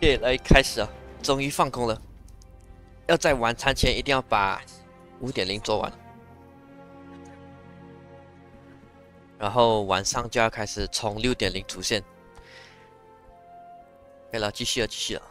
耶，来开始了，终于放工了。要在晚餐前一定要把5.0做完，然后晚上就要开始冲6.0主线。可以了，继续了，继续了。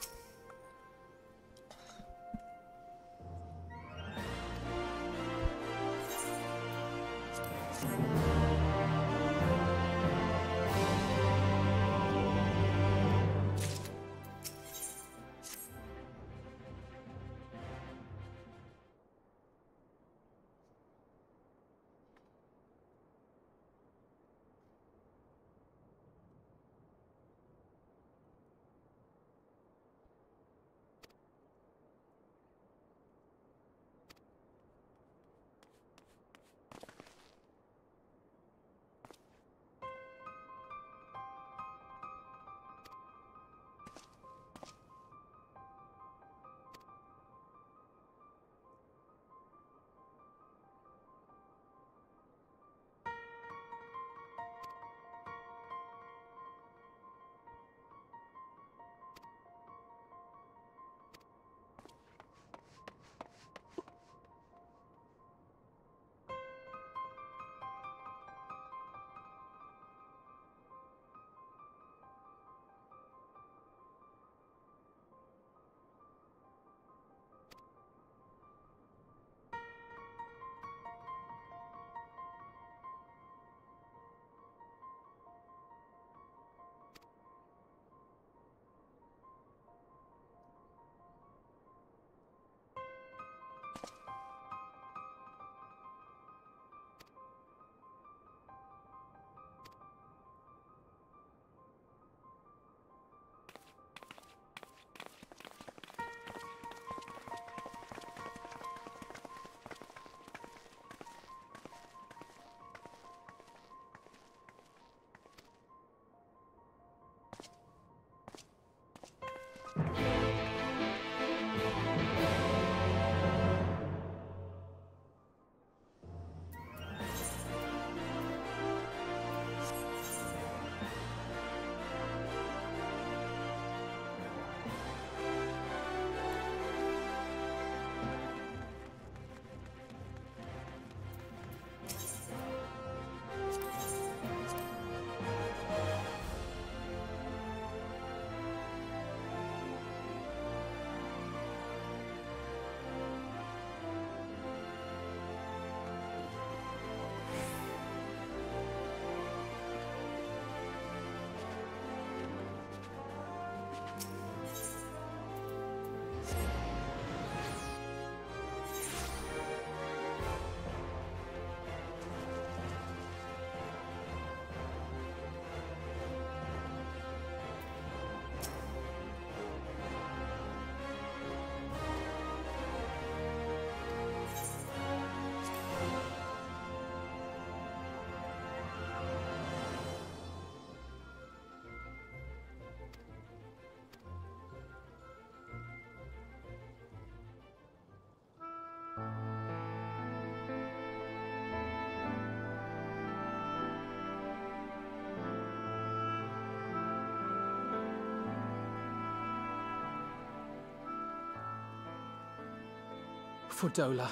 Fordola,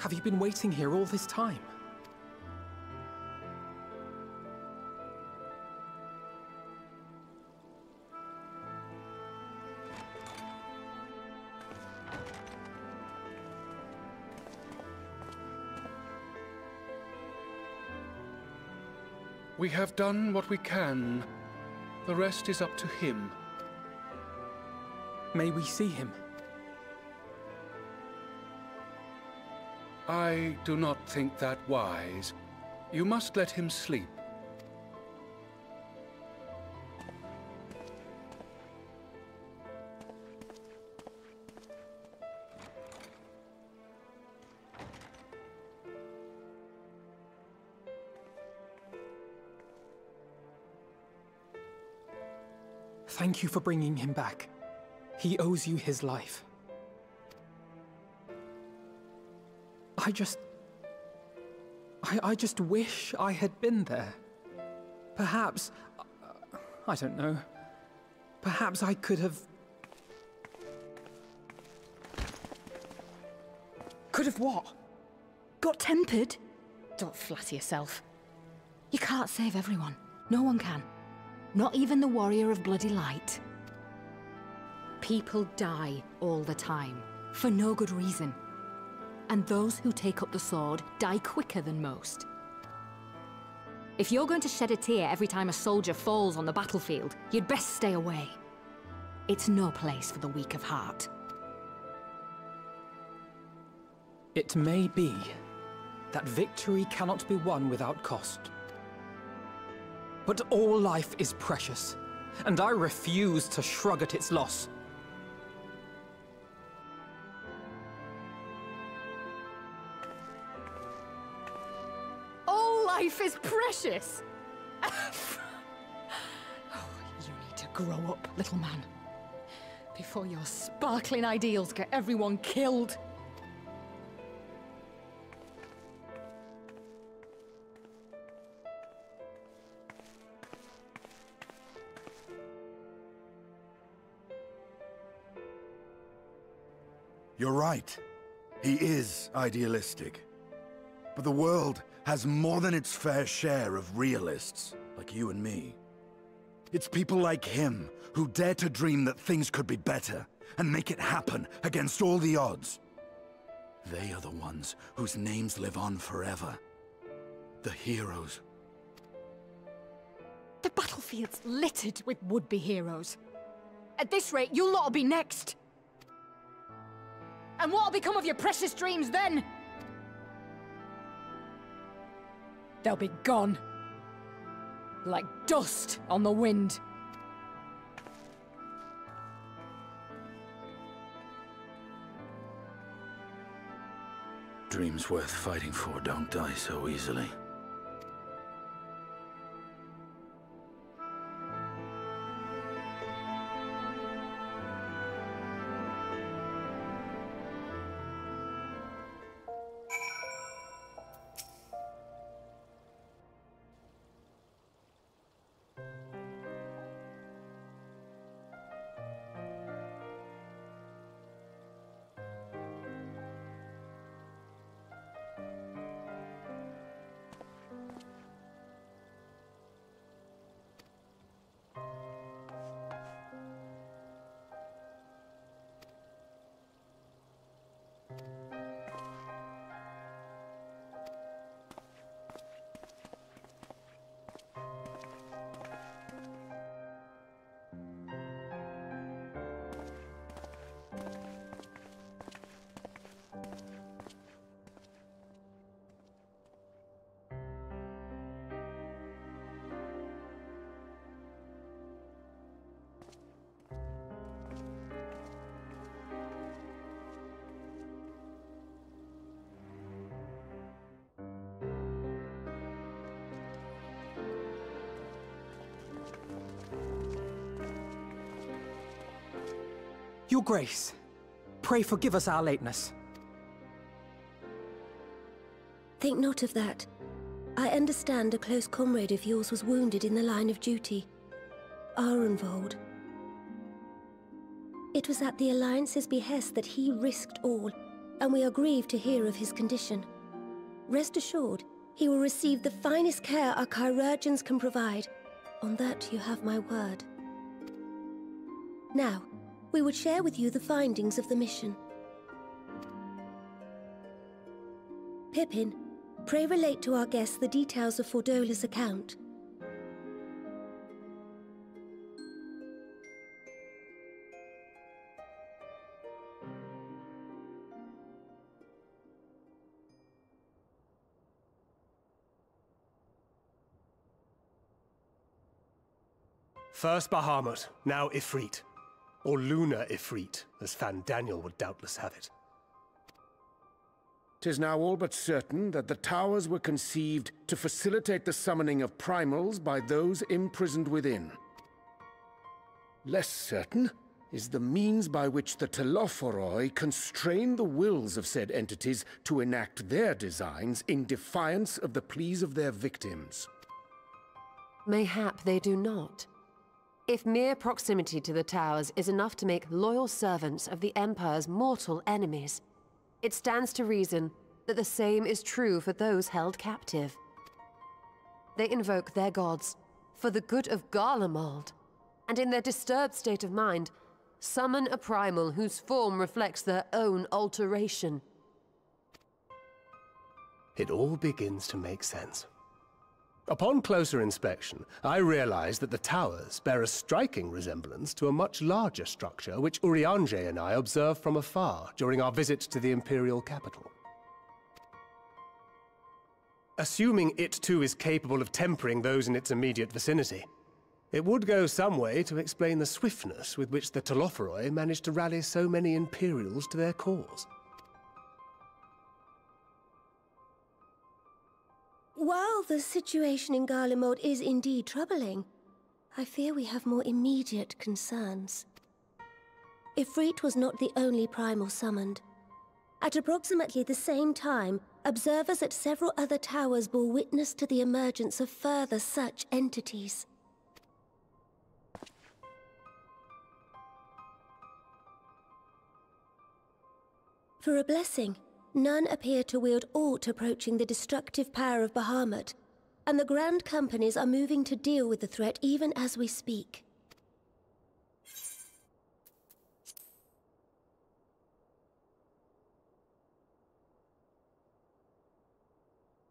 have you been waiting here all this time? We have done what we can. The rest is up to him. May we see him? I do not think that wise. You must let him sleep. Thank you for bringing him back. He owes you his life. I just wish I had been there. Perhaps, I don't know. Perhaps I could have... Could have what? Got tempered? Don't flatter yourself. You can't save everyone. No one can. Not even the warrior of bloody light. People die all the time, for no good reason. And those who take up the sword die quicker than most. If you're going to shed a tear every time a soldier falls on the battlefield, you'd best stay away. It's no place for the weak of heart. It may be that victory cannot be won without cost. But all life is precious, and I refuse to shrug at its loss. All life is precious! Oh, you need to grow up, little man. Before your sparkling ideals get everyone killed. You're right. He is idealistic. But the world has more than its fair share of realists, like you and me. It's people like him who dare to dream that things could be better and make it happen against all the odds. They are the ones whose names live on forever. The heroes. The battlefield's littered with would-be heroes. At this rate, you'll lot'll be next. And what'll become of your precious dreams then? They'll be gone. Like dust on the wind. Dreams worth fighting for don't die so easily. Your Grace, pray forgive us our lateness. Think not of that. I understand a close comrade of yours was wounded in the line of duty. Arenvold. It was at the Alliance's behest that he risked all, and we are grieved to hear of his condition. Rest assured, he will receive the finest care our chirurgeons can provide. On that you have my word. Now, we would share with you the findings of the mission. Pippin, pray relate to our guests the details of Fordola's account. First Bahamut, now Ifrit. Or Lunar Ifrit, as Fan Daniel would doubtless have it. 'Tis now all but certain that the towers were conceived to facilitate the summoning of primals by those imprisoned within. Less certain is the means by which the Telophoroi constrain the wills of said entities to enact their designs in defiance of the pleas of their victims. Mayhap they do not. If mere proximity to the towers is enough to make loyal servants of the Empire's mortal enemies, it stands to reason that the same is true for those held captive. They invoke their gods for the good of Garlemald, and in their disturbed state of mind, summon a primal whose form reflects their own alteration. It all begins to make sense. Upon closer inspection, I realized that the towers bear a striking resemblance to a much larger structure which Urianger and I observed from afar during our visit to the Imperial capital. Assuming it too is capable of tempering those in its immediate vicinity, it would go some way to explain the swiftness with which the Telophoroi managed to rally so many Imperials to their cause. While the situation in Garlemald is indeed troubling, I fear we have more immediate concerns. Ifrit was not the only primal summoned. At approximately the same time, observers at several other towers bore witness to the emergence of further such entities. For a blessing, none appear to wield aught approaching the destructive power of Bahamut, and the Grand Companies are moving to deal with the threat even as we speak.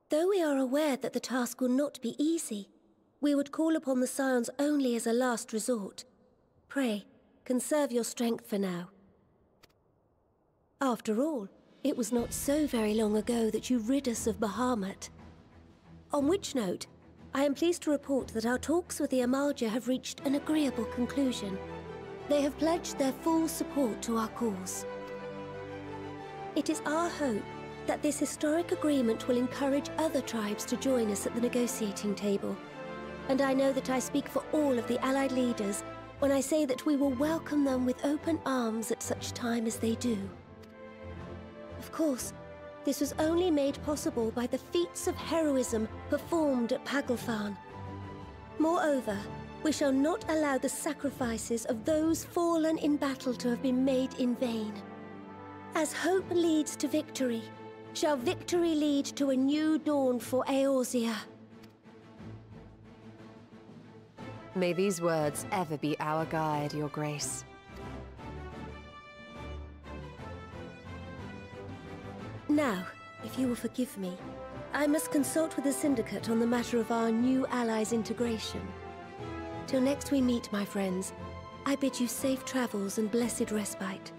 Though we are aware that the task will not be easy, we would call upon the Scions only as a last resort. Pray, conserve your strength for now. After all, it was not so very long ago that you rid us of Bahamut. On which note, I am pleased to report that our talks with the Amalja have reached an agreeable conclusion. They have pledged their full support to our cause. It is our hope that this historic agreement will encourage other tribes to join us at the negotiating table. And I know that I speak for all of the Allied leaders when I say that we will welcome them with open arms at such time as they do. Of course, this was only made possible by the feats of heroism performed at Paglfan. Moreover, we shall not allow the sacrifices of those fallen in battle to have been made in vain. As hope leads to victory, shall victory lead to a new dawn for Eorzea. May these words ever be our guide, Your Grace. Now, if you will forgive me, I must consult with the Syndicate on the matter of our new allies' integration. Till next we meet, my friends, I bid you safe travels and blessed respite.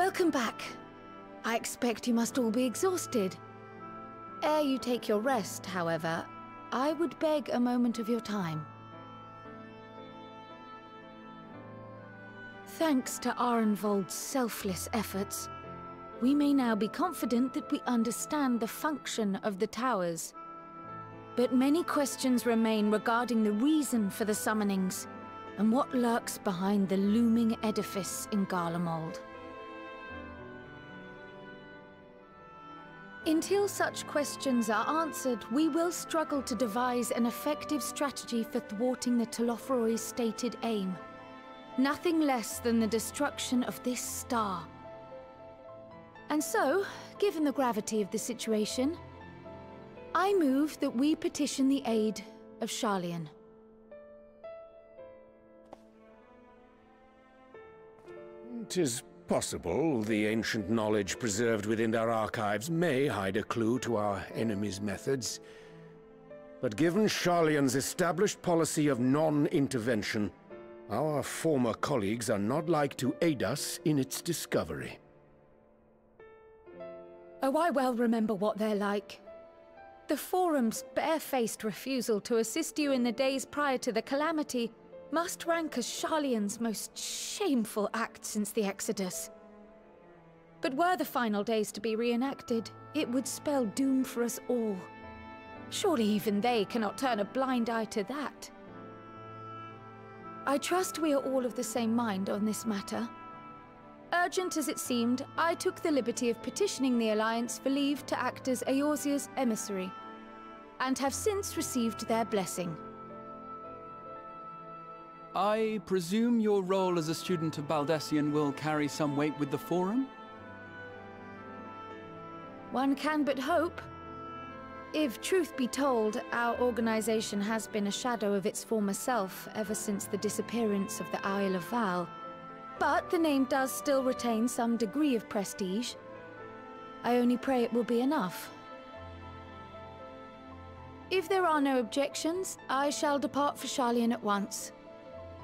Welcome back. I expect you must all be exhausted. Ere you take your rest, however, I would beg a moment of your time. Thanks to Arenvold's selfless efforts, we may now be confident that we understand the function of the towers. But many questions remain regarding the reason for the summonings, and what lurks behind the looming edifice in Garlemald. Until such questions are answered, we will struggle to devise an effective strategy for thwarting the Telophoroi's stated aim. Nothing less than the destruction of this star. And so, given the gravity of the situation, I move that we petition the aid of Sharlayan. It is possible the ancient knowledge preserved within our archives may hide a clue to our enemy's methods. But given Sharlayan's established policy of non-intervention, our former colleagues are not like to aid us in its discovery. Oh, I well remember what they're like. The Forum's barefaced refusal to assist you in the days prior to the calamity must rank as Sharlayan's most shameful act since the Exodus. But were the final days to be reenacted, it would spell doom for us all. Surely even they cannot turn a blind eye to that. I trust we are all of the same mind on this matter. Urgent as it seemed, I took the liberty of petitioning the Alliance for leave to act as Eorzea's emissary, and have since received their blessing. I presume your role as a student of Baldessian will carry some weight with the Forum? One can but hope. If truth be told, our organization has been a shadow of its former self ever since the disappearance of the Isle of Val. But the name does still retain some degree of prestige. I only pray it will be enough. If there are no objections, I shall depart for Sharlayan at once.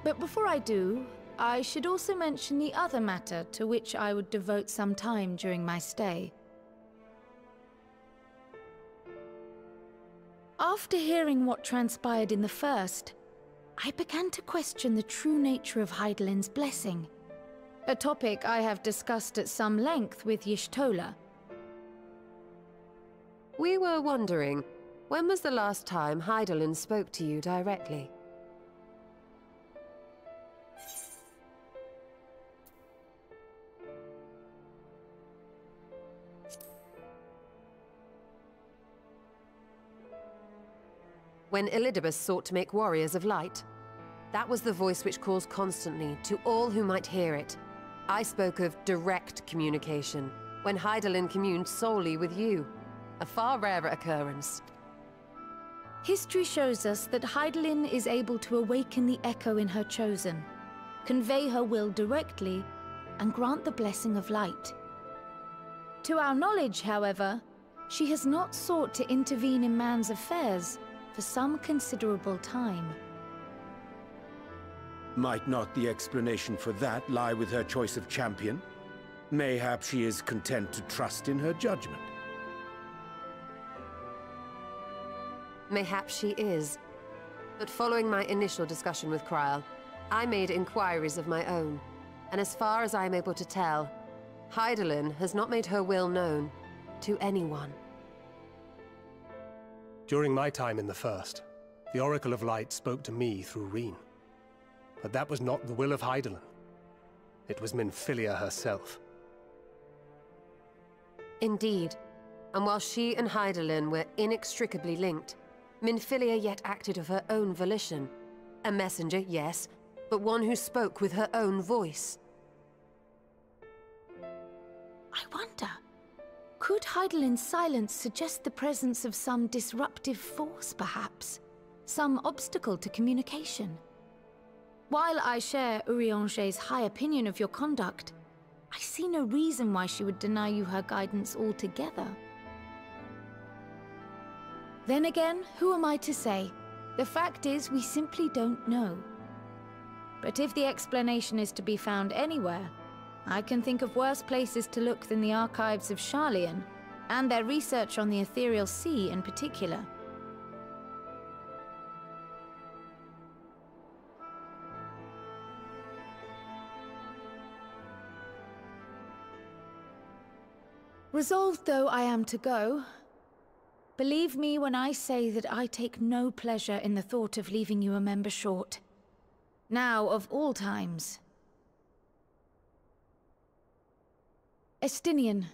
But before I do, I should also mention the other matter to which I would devote some time during my stay. After hearing what transpired in the first, I began to question the true nature of Hydaelyn's blessing, a topic I have discussed at some length with Y'shtola. We were wondering, when was the last time Hydaelyn spoke to you directly? When Elidibus sought to make warriors of light. That was the voice which calls constantly to all who might hear it. I spoke of direct communication, when Hydaelyn communed solely with you. A far rarer occurrence. History shows us that Hydaelyn is able to awaken the echo in her chosen, convey her will directly, and grant the blessing of light. To our knowledge, however, she has not sought to intervene in man's affairs for some considerable time. Might not the explanation for that lie with her choice of champion? Mayhap she is content to trust in her judgment. Mayhap she is. But following my initial discussion with Krile, I made inquiries of my own. And as far as I am able to tell, Hydaelyn has not made her will known to anyone. During my time in the First, the Oracle of Light spoke to me through Reen. But that was not the will of Hydaelyn. It was Minfilia herself. Indeed. And while she and Hydaelyn were inextricably linked, Minfilia yet acted of her own volition. A messenger, yes, but one who spoke with her own voice. I wonder, could Hydaelyn's silence suggest the presence of some disruptive force, perhaps? Some obstacle to communication? While I share Urianger's high opinion of your conduct, I see no reason why she would deny you her guidance altogether. Then again, who am I to say? The fact is, we simply don't know. But if the explanation is to be found anywhere, I can think of worse places to look than the archives of Sharlayan, and their research on the Ethereal Sea in particular. Resolved though I am to go, believe me when I say that I take no pleasure in the thought of leaving you a member short. Now, of all times. Estinian,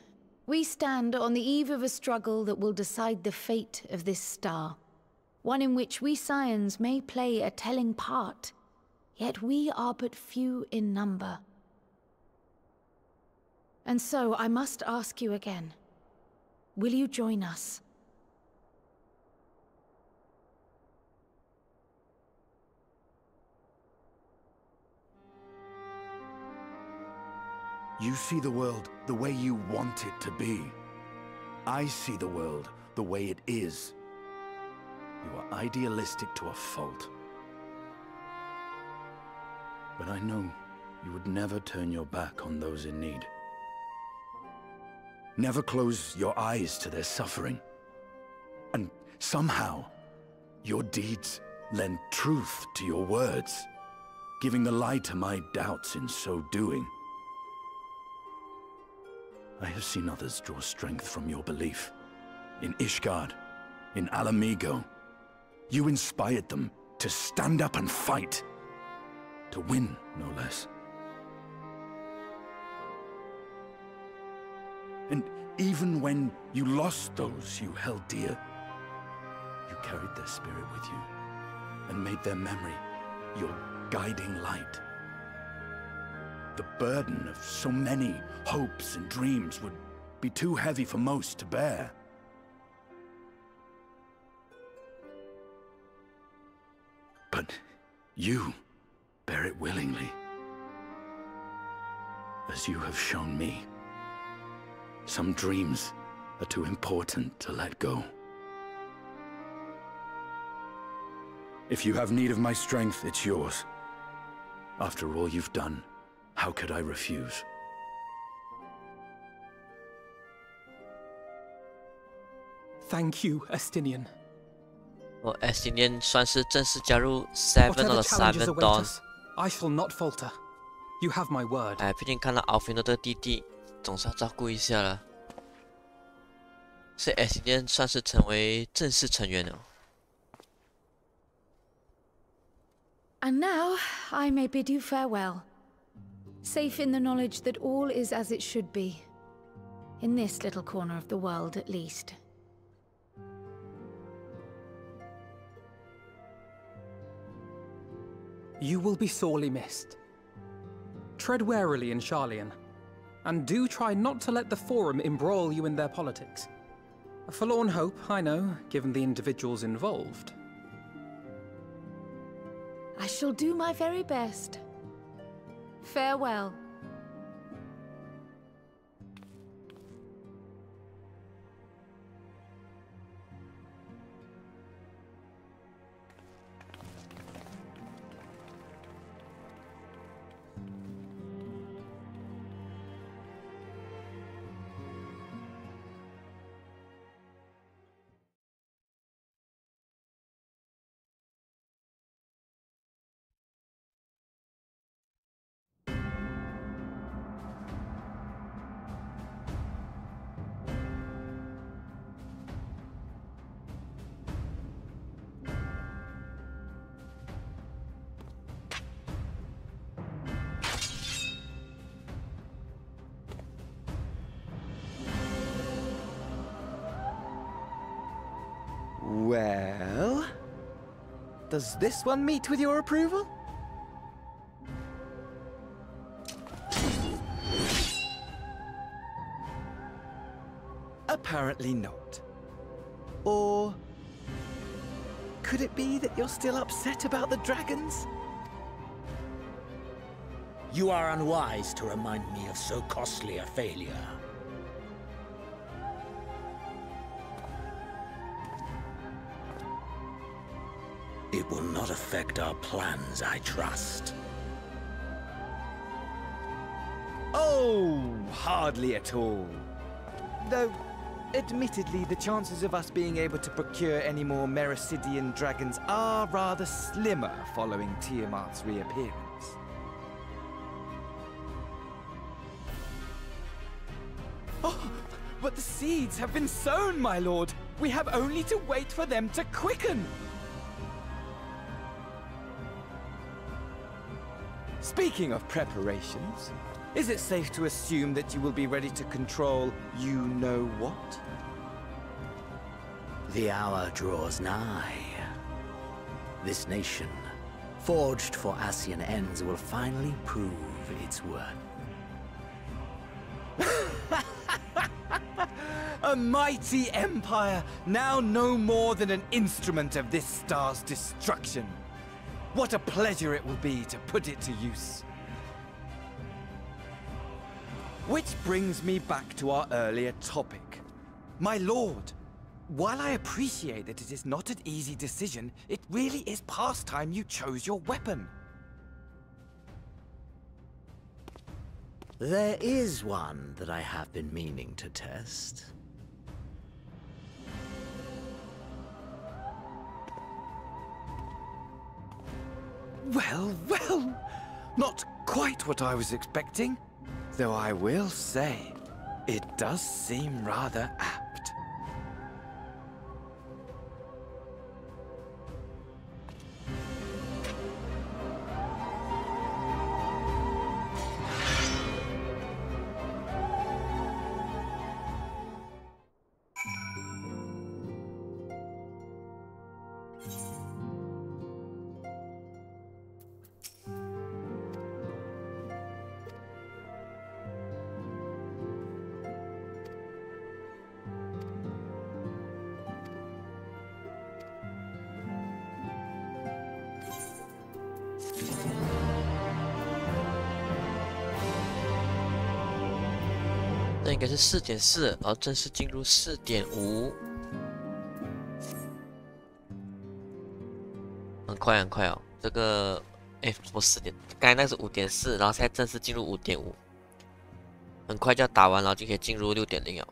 we stand on the eve of a struggle that will decide the fate of this star. One in which we Scions may play a telling part, yet we are but few in number. And so I must ask you again, will you join us? You see the world the way you want it to be. I see the world the way it is. You are idealistic to a fault. But I know you would never turn your back on those in need. Never close your eyes to their suffering. And somehow, your deeds lend truth to your words, giving the lie to my doubts in so doing. I have seen others draw strength from your belief. In Ishgard, in Alamigo. You inspired them to stand up and fight. To win, no less. And even when you lost those you held dear, you carried their spirit with you and made their memory your guiding light. The burden of so many hopes and dreams would be too heavy for most to bear. But you bear it willingly, as you have shown me. Some dreams are too important to let go. If you have need of my strength, it's yours. After all you've done, how could I refuse? Thank you, Estinian. Estinian 算是正式加入 Seven Whatever or challenges Seven await Dawn。 us, I shall not falter. You have my word. 毕竟看到 Alfino 的弟弟，总是要照顾一下了。所以 Estinian 算是成为正式成员了。And now, I may bid you farewell. Safe in the knowledge that all is as it should be. In this little corner of the world, at least. You will be sorely missed. Tread warily in Sharlayan, and do try not to let the Forum embroil you in their politics. A forlorn hope, I know, given the individuals involved. I shall do my very best. Farewell. Well, does this one meet with your approval? Apparently not. Or could it be that you're still upset about the dragons? You are unwise to remind me of so costly a failure. It will not affect our plans, I trust. Oh, Oh, hardly at all. Though, admittedly, the chances of us being able to procure any more Mericidian dragons are rather slimmer following Tiamat's reappearance. Oh, but the seeds have been sown, my lord. We have only to wait for them to quicken. Speaking of preparations, is it safe to assume that you will be ready to control you-know-what? The hour draws nigh. This nation, forged for Ascian ends, will finally prove its worth. A mighty empire, now no more than an instrument of this star's destruction. What a pleasure it will be to put it to use. Which brings me back to our earlier topic. My lord, while I appreciate that it is not an easy decision, it really is past time you chose your weapon. There is one that I have been meaning to test. Well, well, not quite what I was expecting. Though I will say, it does seem rather apt.那应该是4.4，然后正式进入4.5，很快很快哦。这个FF14，刚才那是5.4，然后现在正式进入5.5，很快就要打完，然后就可以进入6.0哦。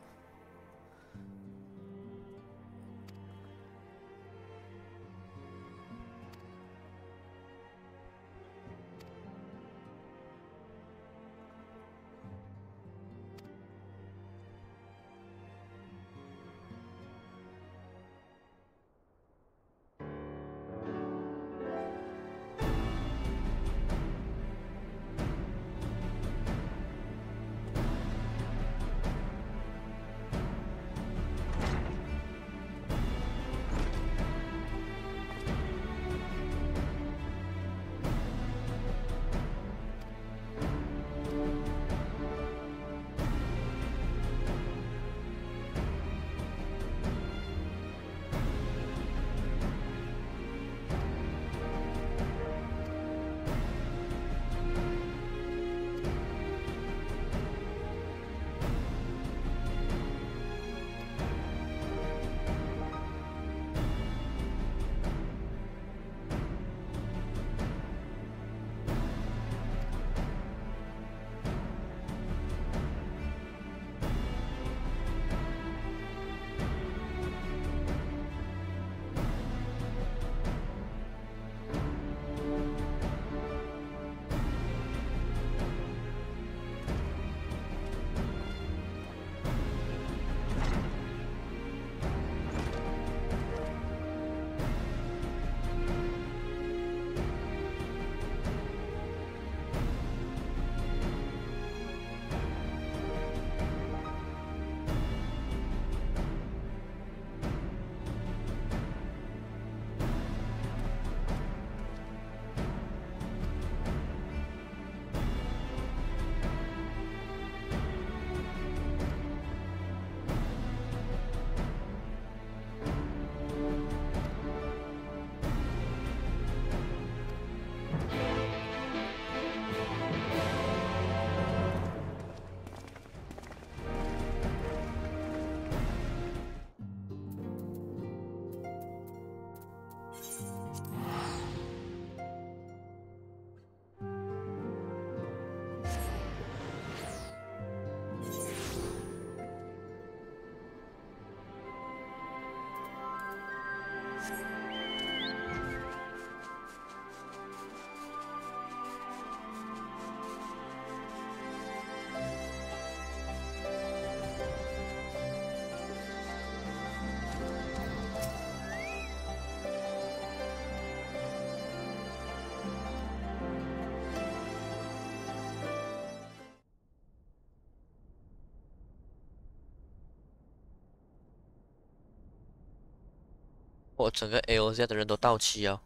我整个 AOZ 的人都到齐哦。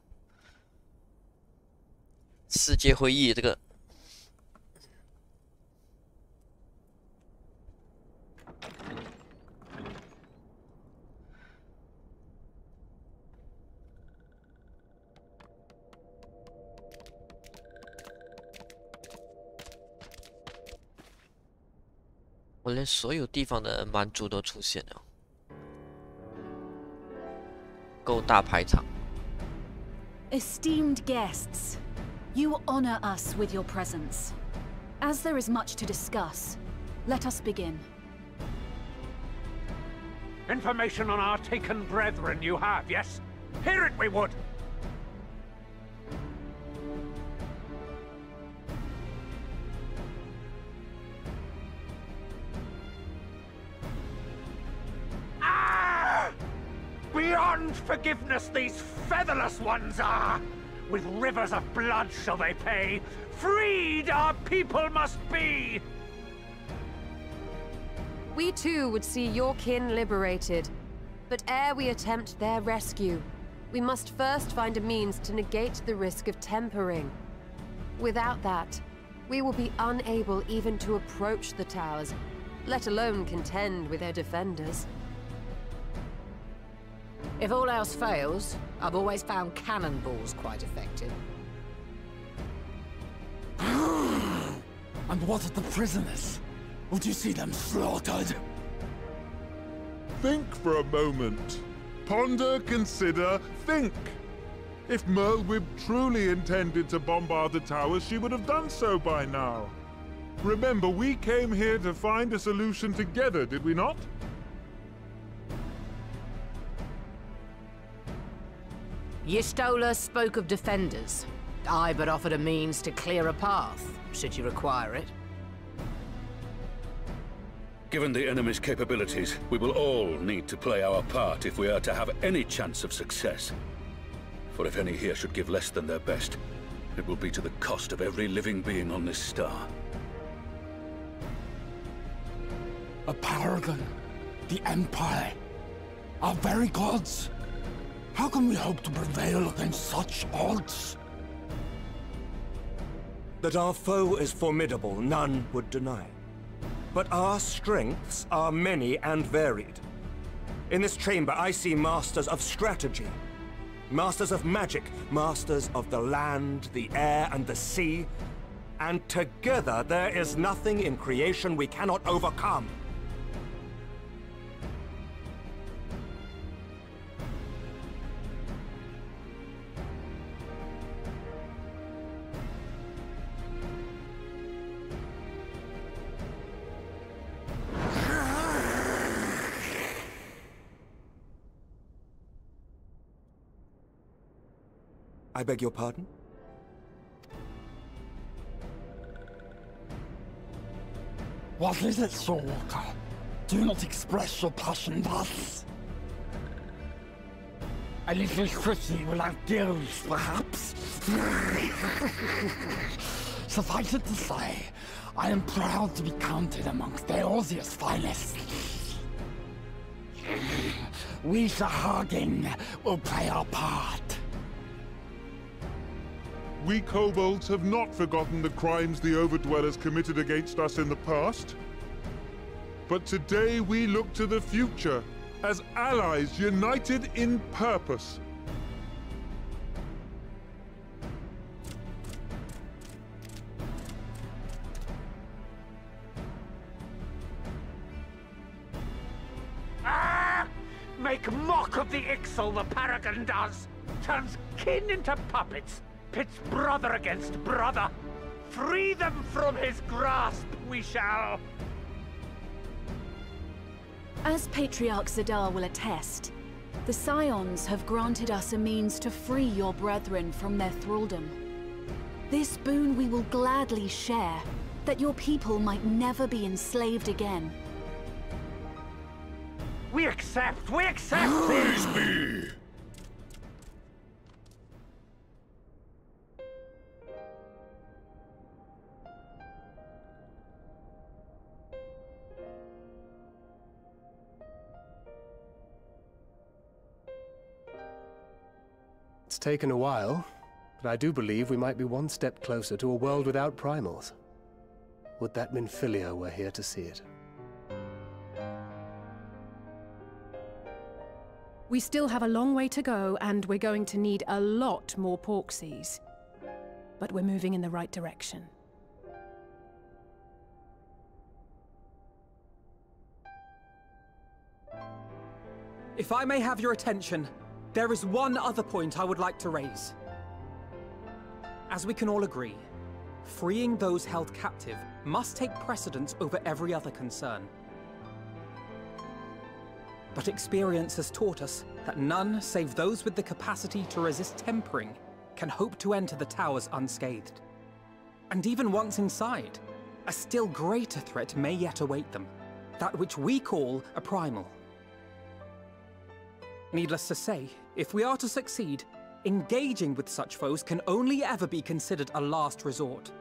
世界会议这个。我连所有地方的蛮族都出现了，够大排场。Esteemed guests, you honor us with your presence. As there is much to discuss, let us begin. Information on our taken brethren you have, yes? Hear it we would! Beyond forgiveness these featherless ones are! With rivers of blood shall they pay! Freed our people must be! We too would see your kin liberated. But ere we attempt their rescue, we must first find a means to negate the risk of tempering. Without that, we will be unable even to approach the towers, let alone contend with their defenders. If all else fails, I've always found cannonballs quite effective. And what of the prisoners? Would you see them slaughtered? Think for a moment. Ponder, consider, think. If Merlwyb truly intended to bombard the towers, she would have done so by now. Remember, we came here to find a solution together, did we not? Y'shtola spoke of defenders. I but offered a means to clear a path, should you require it. Given the enemy's capabilities, we will all need to play our part if we are to have any chance of success. For if any here should give less than their best, it will be to the cost of every living being on this star. A paragon, the Empire, our very gods. How can we hope to prevail against such odds? That our foe is formidable, none would deny. But our strengths are many and varied. In this chamber, I see masters of strategy, masters of magic, masters of the land, the air, and the sea. And together, there is nothing in creation we cannot overcome. I beg your pardon? What is it, Soulwalker? Do not express your passion thus. A little city without gills, perhaps? Suffice it to say, I am proud to be counted amongst Eorzea's finest. We Sahagin will play our part. We kobolds have not forgotten the crimes the Overdwellers committed against us in the past. But today we look to the future, as allies united in purpose. Make mock of the Ixal the Paragon does! Turns kin into puppets! Pits brother against brother! Free them from his grasp, we shall! As Patriarch Zadar will attest, the Scions have granted us a means to free your brethren from their thraldom. This boon we will gladly share, that your people might never be enslaved again. We accept! We accept! Praise be! It's taken a while, but I do believe we might be one step closer to a world without primals. Would that Minfilia were here to see it. We still have a long way to go, and we're going to need a lot more Porksies. But we're moving in the right direction. If I may have your attention, there is one other point I would like to raise. As we can all agree, freeing those held captive must take precedence over every other concern. But experience has taught us that none save those with the capacity to resist tempering can hope to enter the towers unscathed. And even once inside, a still greater threat may yet await them, that which we call a primal. Needless to say, if we are to succeed, engaging with such foes can only ever be considered a last resort.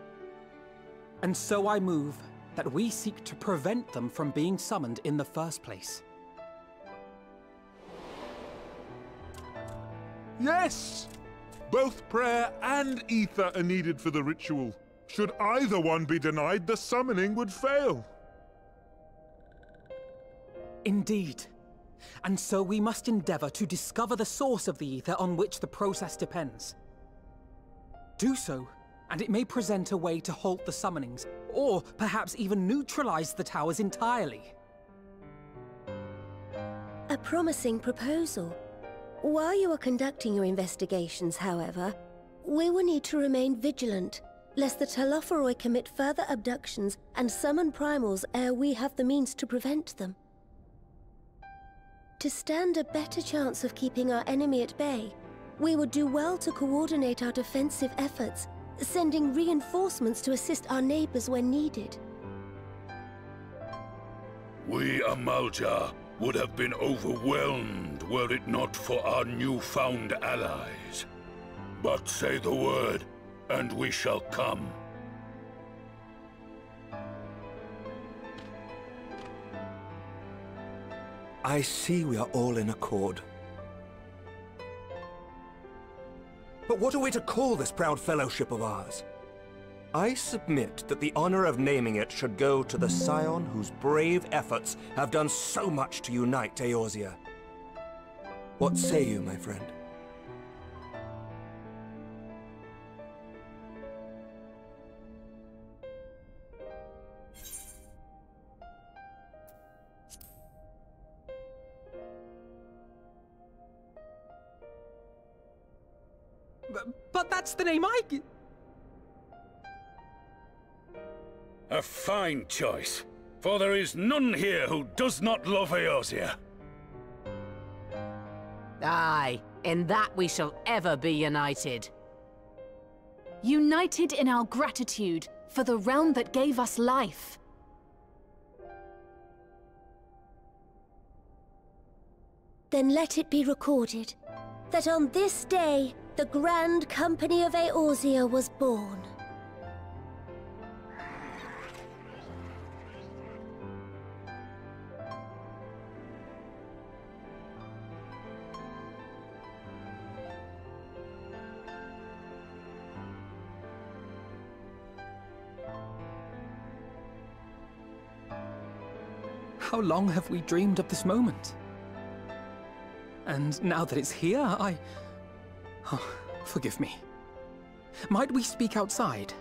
And so I move that we seek to prevent them from being summoned in the first place. Yes! Both prayer and ether are needed for the ritual. Should either one be denied, the summoning would fail. Indeed. And so we must endeavor to discover the source of the ether on which the process depends. Do so, and it may present a way to halt the summonings, or perhaps even neutralize the towers entirely. A promising proposal. While you are conducting your investigations, however, we will need to remain vigilant, lest the Telophoroi commit further abductions and summon primals ere we have the means to prevent them. To stand a better chance of keeping our enemy at bay, we would do well to coordinate our defensive efforts, sending reinforcements to assist our neighbors when needed. We Amalja would have been overwhelmed were it not for our newfound allies. But say the word, and we shall come. I see we are all in accord. But what are we to call this proud fellowship of ours? I submit that the honor of naming it should go to the scion whose brave efforts have done so much to unite Eorzea. What say you, my friend? But that's the name I... A fine choice, for there is none here who does not love Eorzea. Aye, in that we shall ever be united. United in our gratitude for the realm that gave us life. Then let it be recorded that on this day, the Grand Company of Eorzea was born. How long have we dreamed of this moment? And now that it's here, Oh, forgive me. Might we speak outside?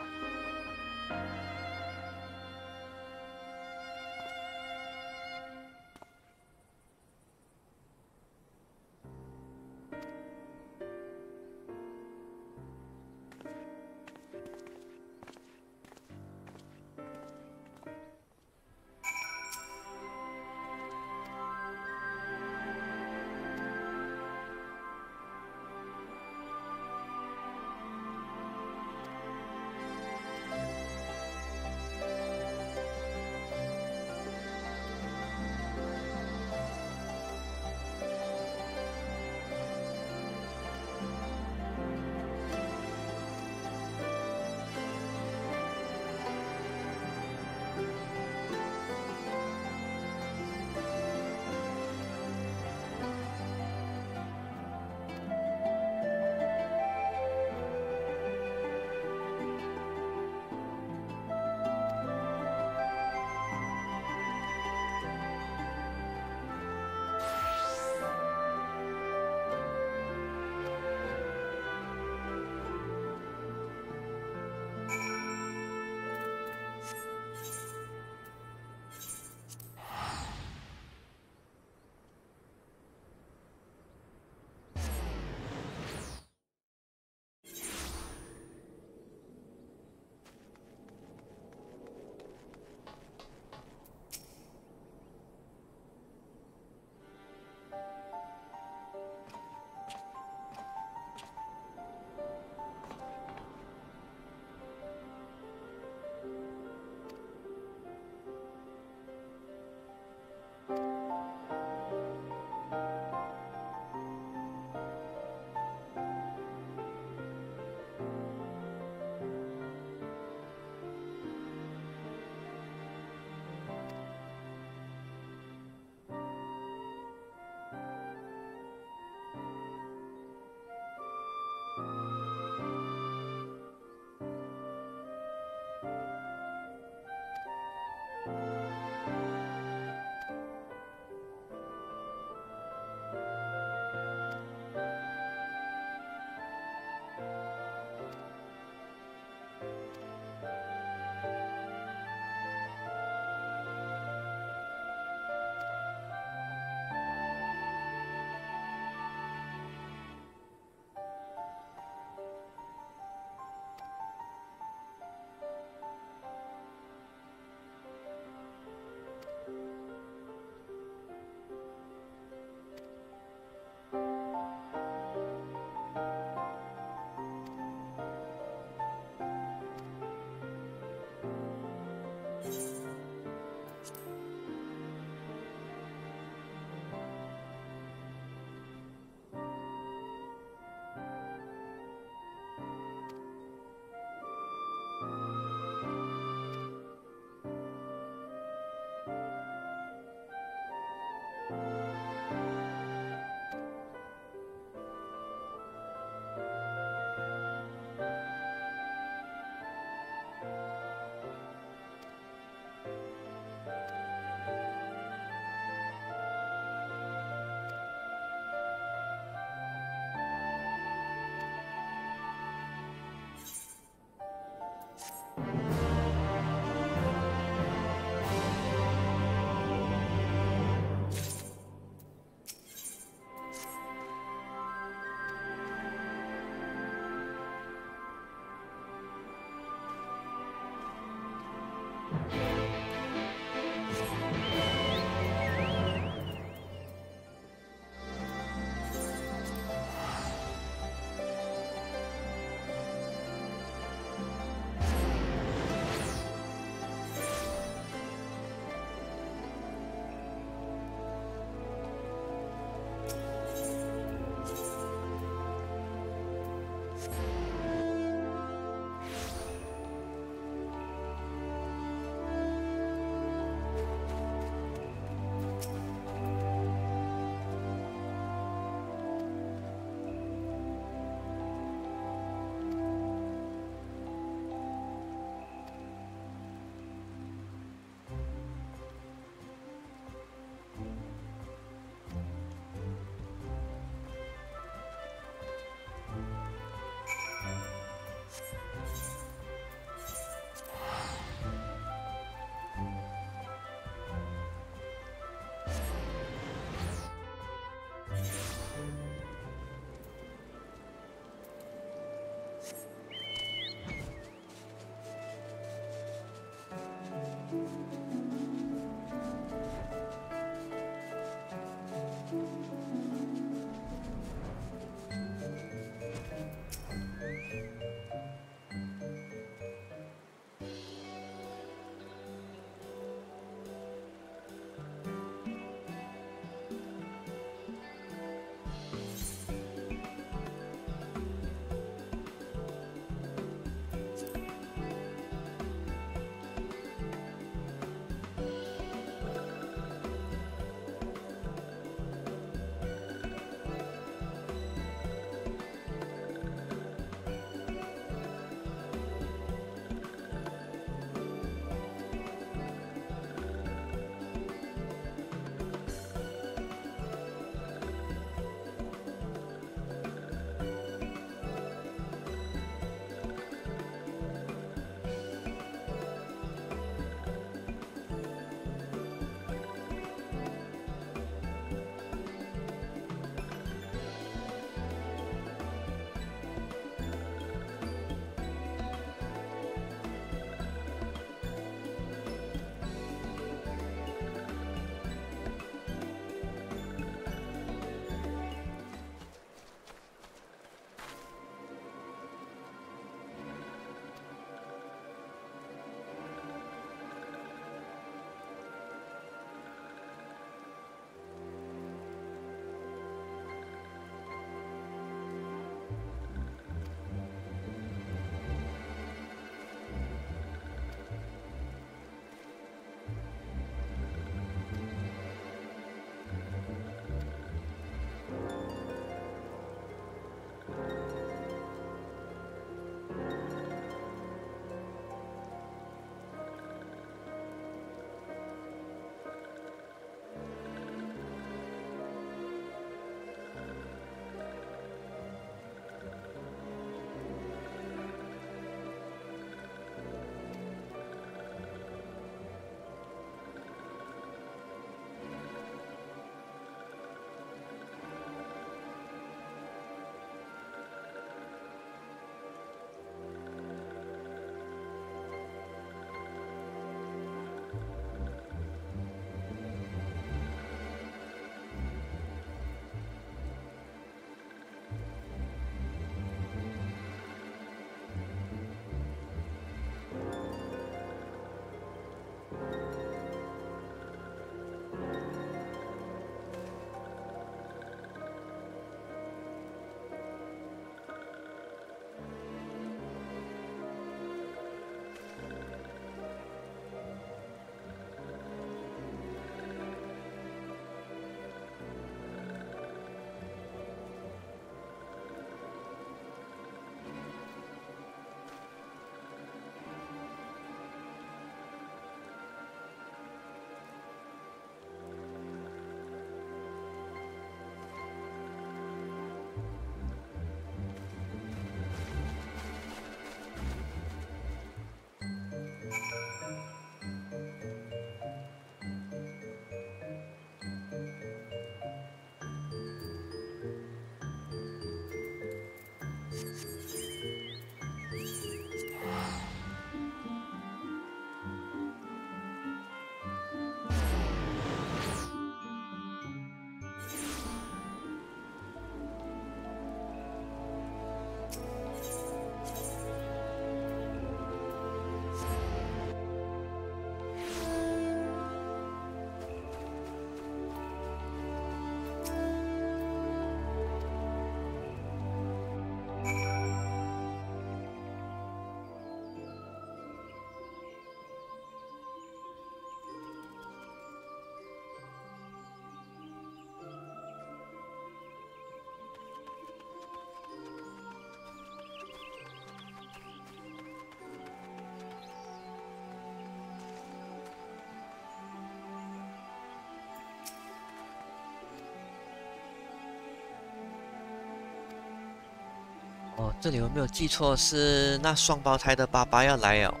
哦，这里我没有记错，是那双胞胎的爸爸要来了。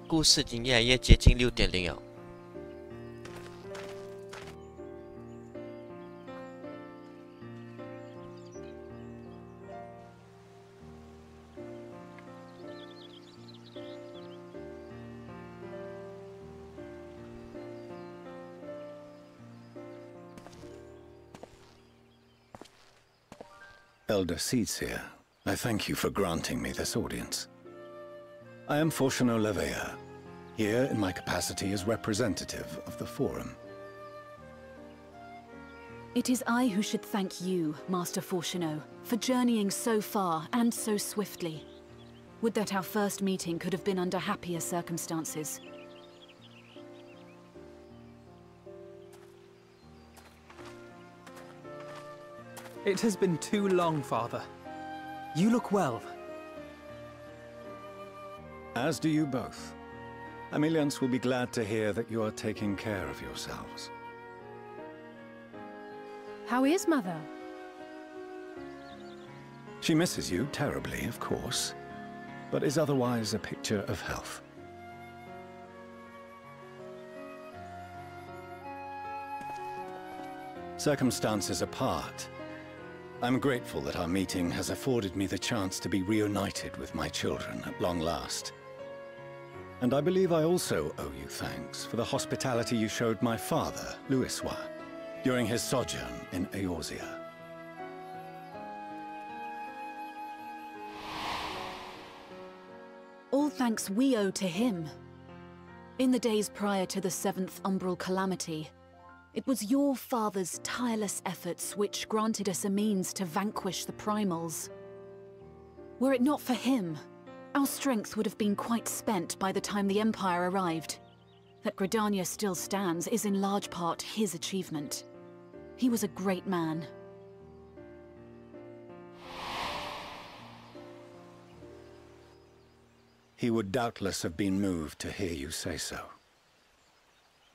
故事已经越来越接近6.0了。Elder Seedseer, I thank you for granting me this audience. I am Fortuno Levea, here in my capacity as representative of the Forum. It is I who should thank you, Master Fortuno, for journeying so far and so swiftly. Would that our first meeting could have been under happier circumstances. It has been too long, Father. You look well. As do you both. Ameliance will be glad to hear that you are taking care of yourselves. How is Mother? She misses you terribly, of course, but is otherwise a picture of health. Circumstances apart, I'm grateful that our meeting has afforded me the chance to be reunited with my children at long last. And I believe I also owe you thanks for the hospitality you showed my father, Louiswa, during his sojourn in Eorzea. All thanks we owe to him. In the days prior to the 7th Umbral Calamity, it was your father's tireless efforts which granted us a means to vanquish the primals. Were it not for him, our strength would have been quite spent by the time the Empire arrived. That Gridania still stands is in large part his achievement. He was a great man. He would doubtless have been moved to hear you say so.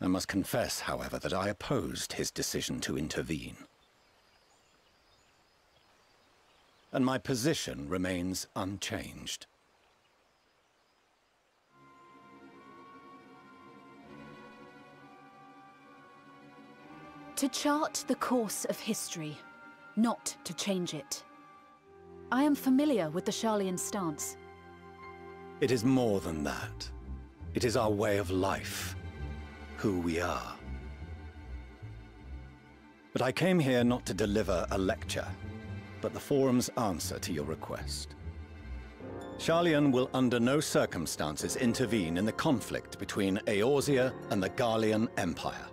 I must confess, however, that I opposed his decision to intervene. And my position remains unchanged. To chart the course of history, not to change it. I am familiar with the Sharlayan stance. It is more than that. It is our way of life. Who we are. But I came here not to deliver a lecture, but the Forum's answer to your request. Sharlayan will under no circumstances intervene in the conflict between Eorzea and the Garlean Empire.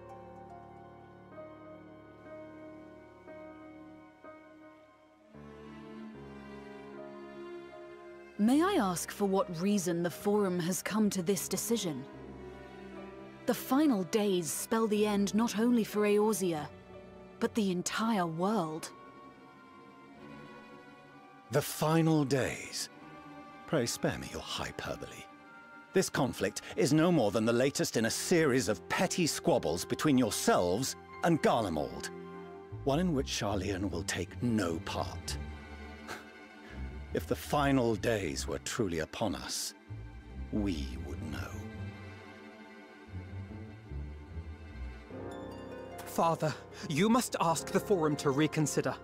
May I ask for what reason the Forum has come to this decision? The final days spell the end not only for Eorzea, but the entire world. The final days? Pray spare me your hyperbole. This conflict is no more than the latest in a series of petty squabbles between yourselves and Garlemald, one in which Sharlayan will take no part. If the final days were truly upon us, we would know. Father, you must ask the Forum to reconsider.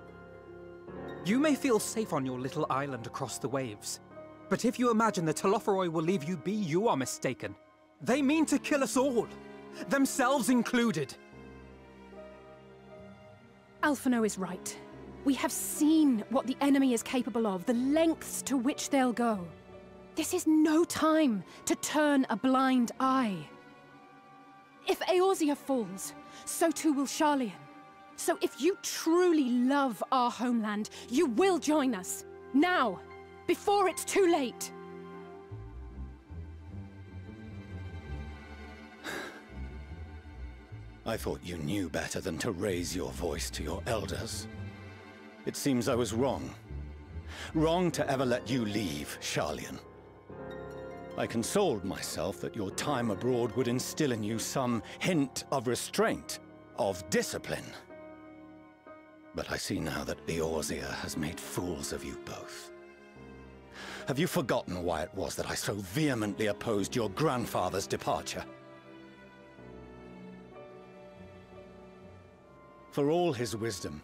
You may feel safe on your little island across the waves, but if you imagine the Telophoroi will leave you be, you are mistaken. They mean to kill us all, themselves included. Alphino is right. We have seen what the enemy is capable of, the lengths to which they'll go. This is no time to turn a blind eye. If Eorzea falls, so too will Sharlayan. So if you truly love our homeland, you will join us. Now, before it's too late. I thought you knew better than to raise your voice to your elders. It seems I was wrong. Wrong to ever let you leave, Sharlayan. I consoled myself that your time abroad would instill in you some hint of restraint, of discipline. But I see now that Eorzea has made fools of you both. Have you forgotten why it was that I so vehemently opposed your grandfather's departure? For all his wisdom,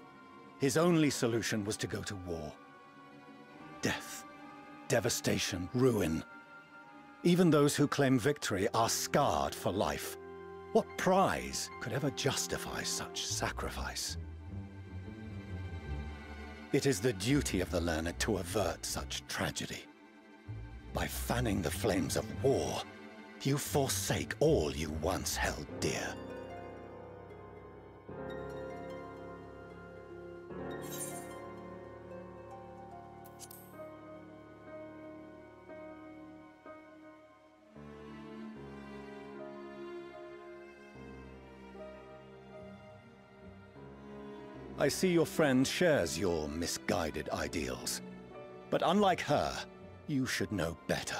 his only solution was to go to war. Death, devastation, ruin. Even those who claim victory are scarred for life. What prize could ever justify such sacrifice? It is the duty of the learned to avert such tragedy. By fanning the flames of war, you forsake all you once held dear. I see your friend shares your misguided ideals. But unlike her, you should know better.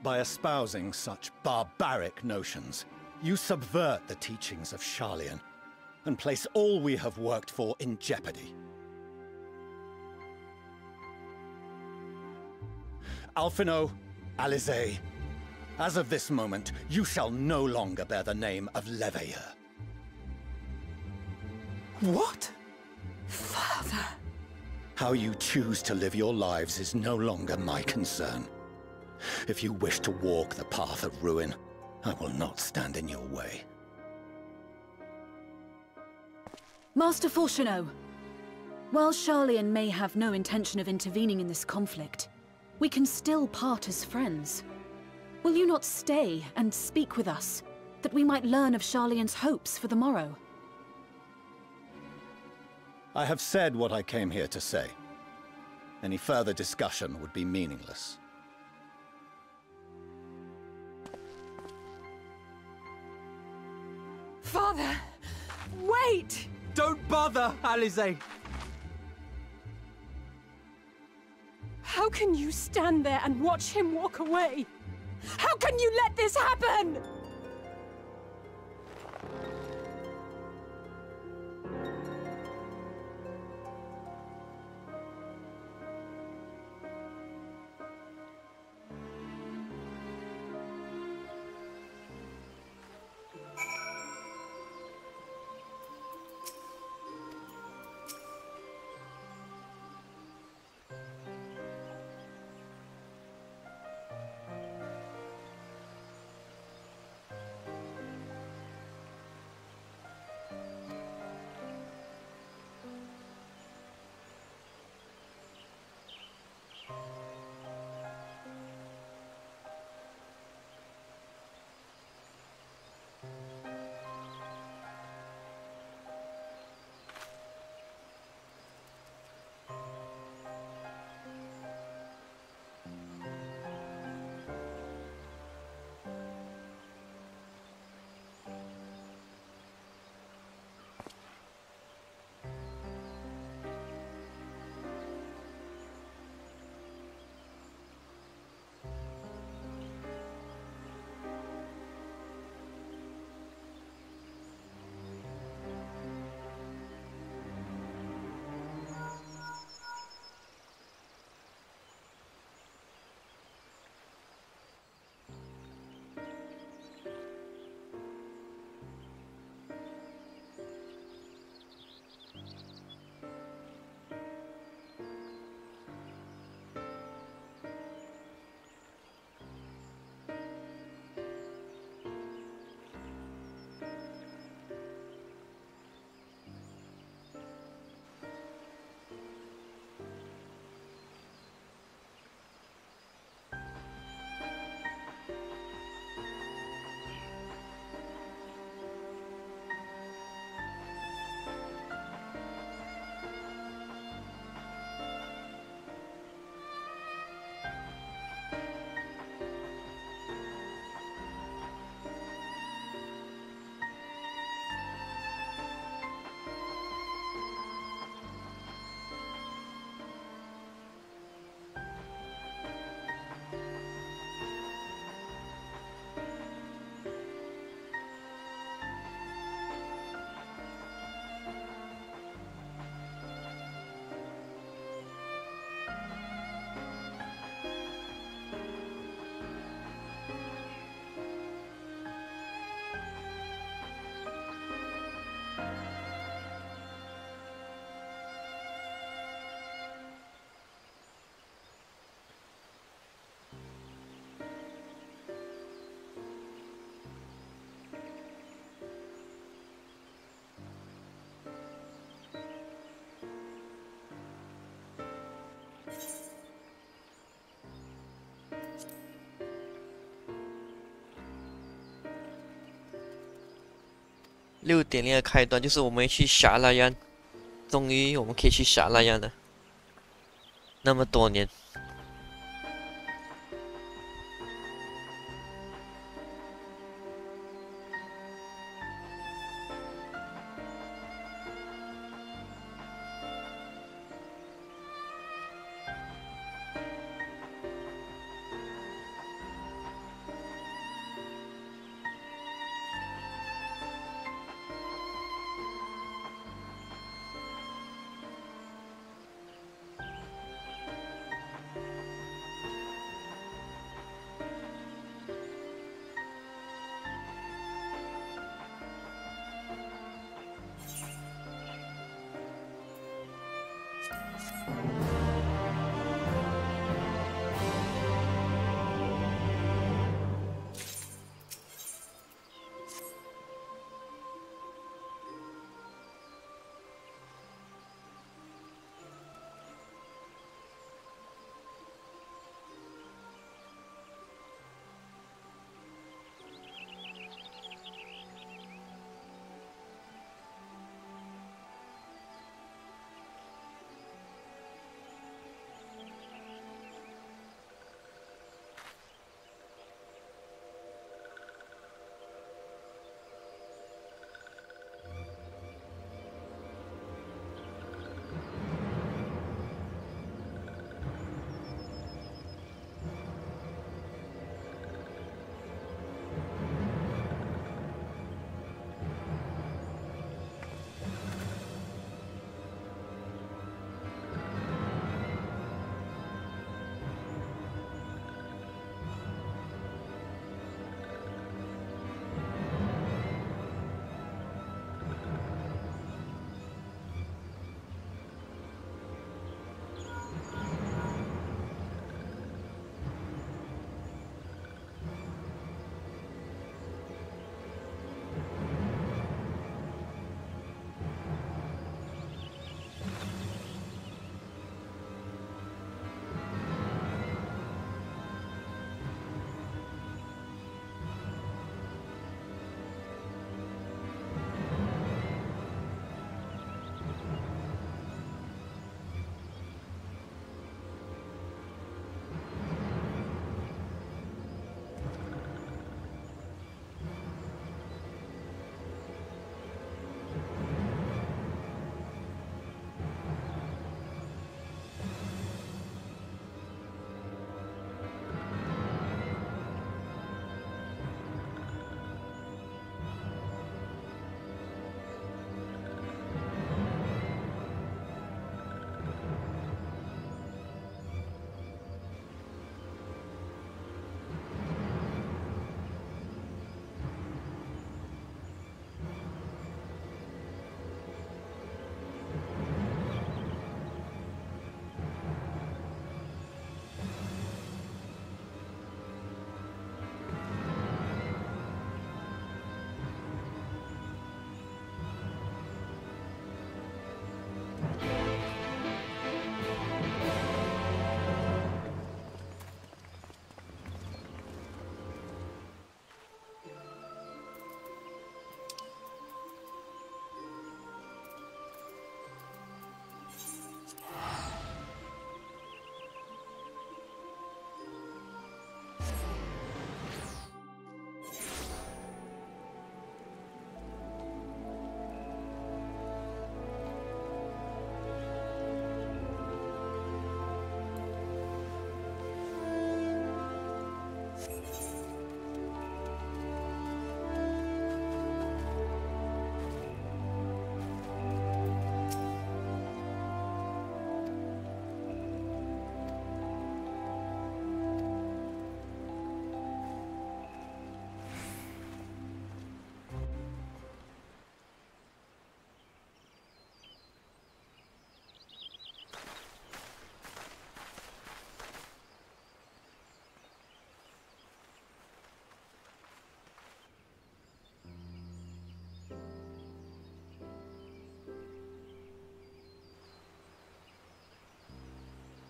By espousing such barbaric notions, you subvert the teachings of Sharlayan and place all we have worked for in jeopardy. Alphino, Alisaie, as of this moment, you shall no longer bear the name of Leveilleur. What? Father! How you choose to live your lives is no longer my concern. If you wish to walk the path of ruin, I will not stand in your way. Master Fourcheneau, while Sharlayan may have no intention of intervening in this conflict, we can still part as friends. Will you not stay and speak with us, that we might learn of Sharlayan's hopes for the morrow? I have said what I came here to say. Any further discussion would be meaningless. Father! Wait! Don't bother, Alisaie! How can you stand there and watch him walk away? How can you let this happen? 6.0的开端就是我们去沙拉yan，终于我们可以去沙拉yan了。那么多年。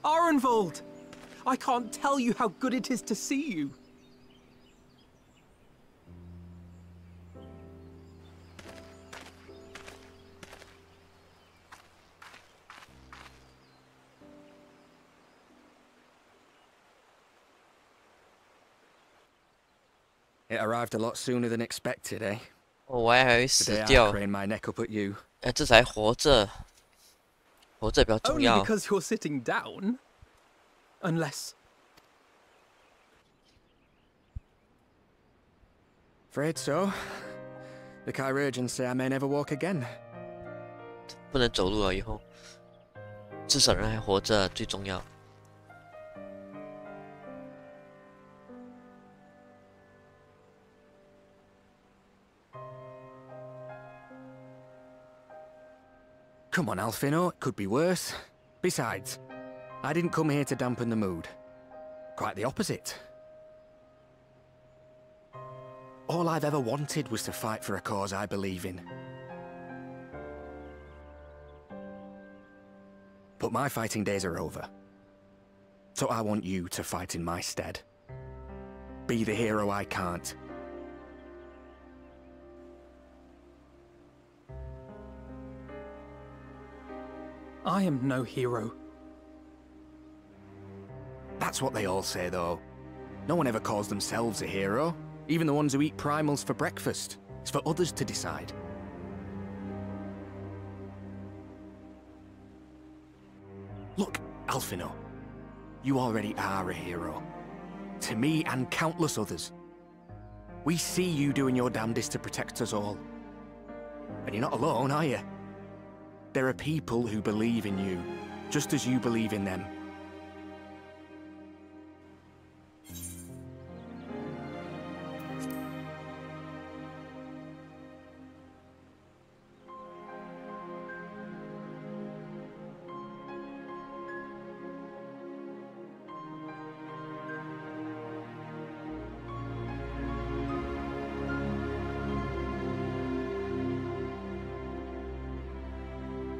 Arenvold! I can't tell you how good it is to see you. It arrived a lot sooner than expected, eh? 我还会死 Today I 掉。 crane my neck up at you. 这才活着，活着比较重 Only 要。 because you're sitting down? Unless... Afraid so. The Chirurgeons say I may never walk again. 不能走路了以后，至少人还活着最重要。 Come on, Alfino, it could be worse. Besides, I didn't come here to dampen the mood. Quite the opposite. All I've ever wanted was to fight for a cause I believe in. But my fighting days are over. So I want you to fight in my stead. Be the hero I can't. I am no hero. That's what they all say, though. No one ever calls themselves a hero. Even the ones who eat primals for breakfast. It's for others to decide. Look, Alfino. You already are a hero. To me and countless others. We see you doing your damnedest to protect us all. And you're not alone, are you? There are people who believe in you, just as you believe in them.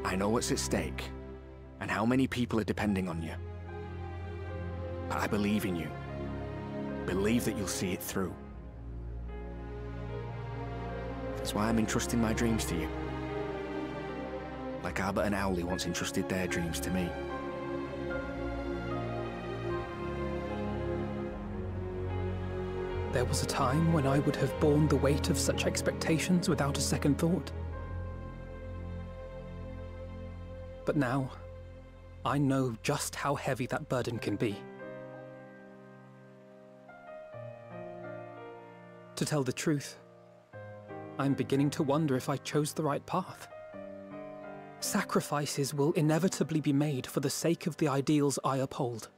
I know what's at stake, and how many people are depending on you. But I believe in you. Believe that you'll see it through. That's why I'm entrusting my dreams to you. Like Albert and Owley once entrusted their dreams to me. There was a time when I would have borne the weight of such expectations without a second thought. But now, I know just how heavy that burden can be. To tell the truth, I'm beginning to wonder if I chose the right path. Sacrifices will inevitably be made for the sake of the ideals I uphold.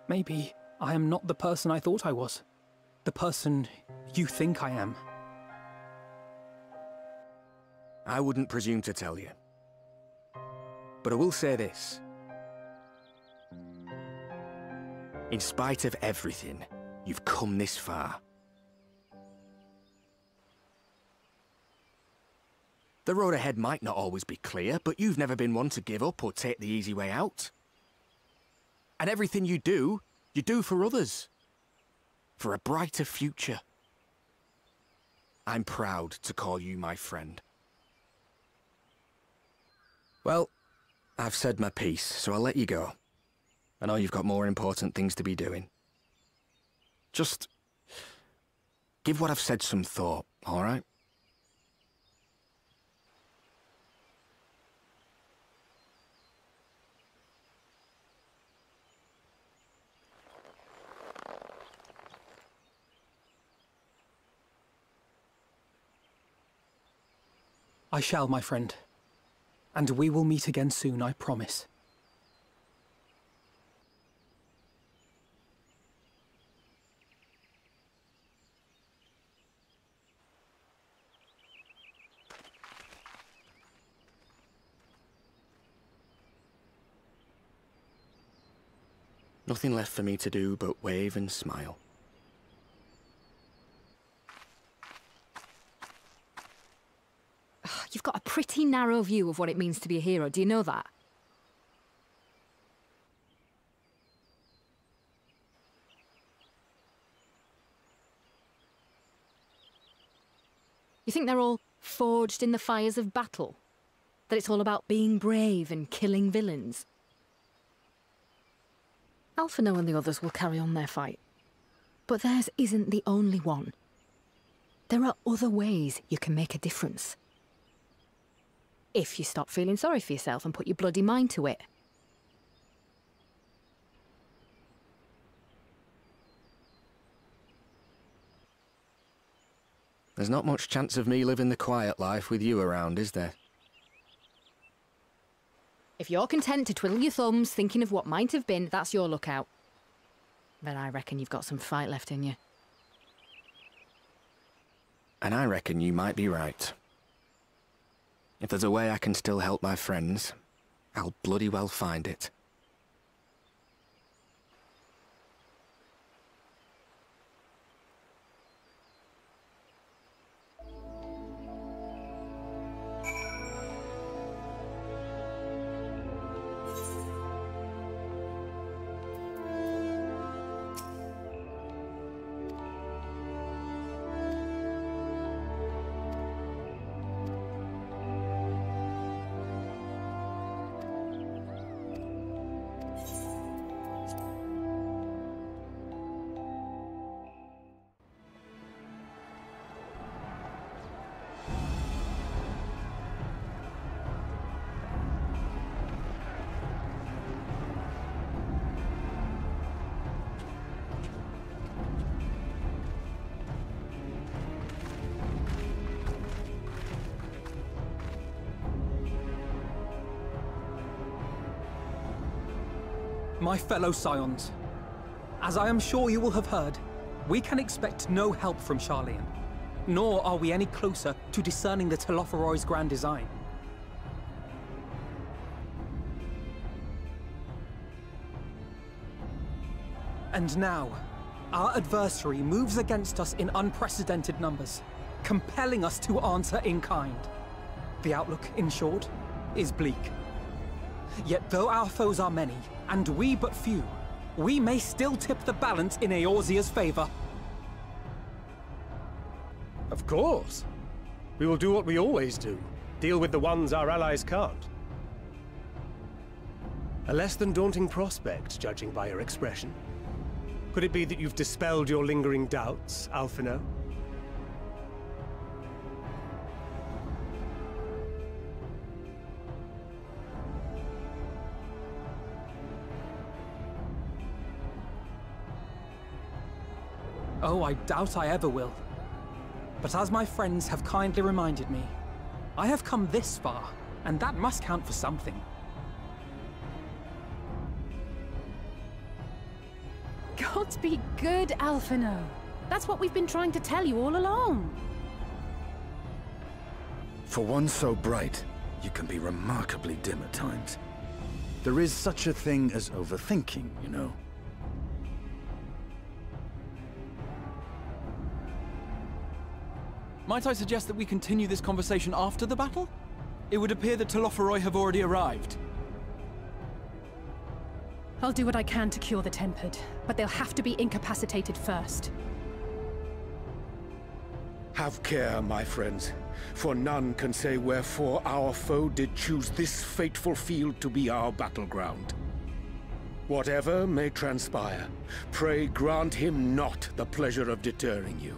Maybe I am not the person I thought I was. The person you think I am. I wouldn't presume to tell you. But I will say this. In spite of everything, you've come this far. The road ahead might not always be clear, but you've never been one to give up or take the easy way out. And everything you do for others. For a brighter future. I'm proud to call you my friend. Well, I've said my piece, so I'll let you go. I know you've got more important things to be doing. Just give what I've said some thought, all right? I shall, my friend. And we will meet again soon, I promise. Nothing left for me to do but wave and smile. You've got a pretty narrow view of what it means to be a hero, do you know that? You think they're all forged in the fires of battle? That it's all about being brave and killing villains? Alphino and the others will carry on their fight. But theirs isn't the only one. There are other ways you can make a difference. If you stop feeling sorry for yourself and put your bloody mind to it. There's not much chance of me living the quiet life with you around, is there? If you're content to twiddle your thumbs thinking of what might have been, that's your lookout. But I reckon you've got some fight left in you. And I reckon you might be right. If there's a way I can still help my friends, I'll bloody well find it. My fellow Scions, as I am sure you will have heard, we can expect no help from Sharlayan, nor are we any closer to discerning the Telophoroi's grand design. And now, our adversary moves against us in unprecedented numbers, compelling us to answer in kind. The outlook, in short, is bleak. Yet though our foes are many, and we but few, we may still tip the balance in Eorzea's favor. Of course. We will do what we always do. Deal with the ones our allies can't. A less than daunting prospect, judging by your expression. Could it be that you've dispelled your lingering doubts, Alphino? Oh, I doubt I ever will. But as my friends have kindly reminded me, I have come this far, and that must count for something. Gods be good, Alphino. That's what we've been trying to tell you all along. For one so bright, you can be remarkably dim at times. There is such a thing as overthinking, you know. Might I suggest that we continue this conversation after the battle? It would appear that Telophoroi have already arrived. I'll do what I can to cure the Tempered, but they'll have to be incapacitated first. Have care, my friends, for none can say wherefore our foe did choose this fateful field to be our battleground. Whatever may transpire, pray grant him not the pleasure of deterring you.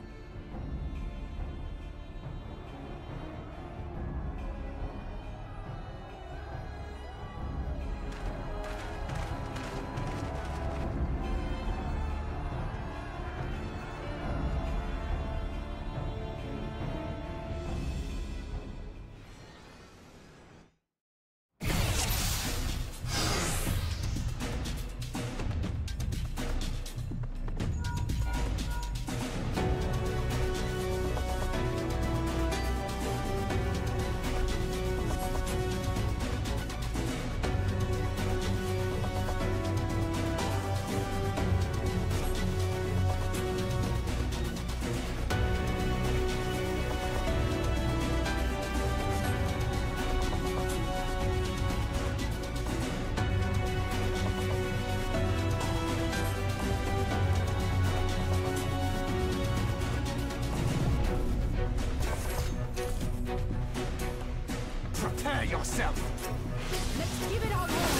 Prepare yourself! Let's give it our all!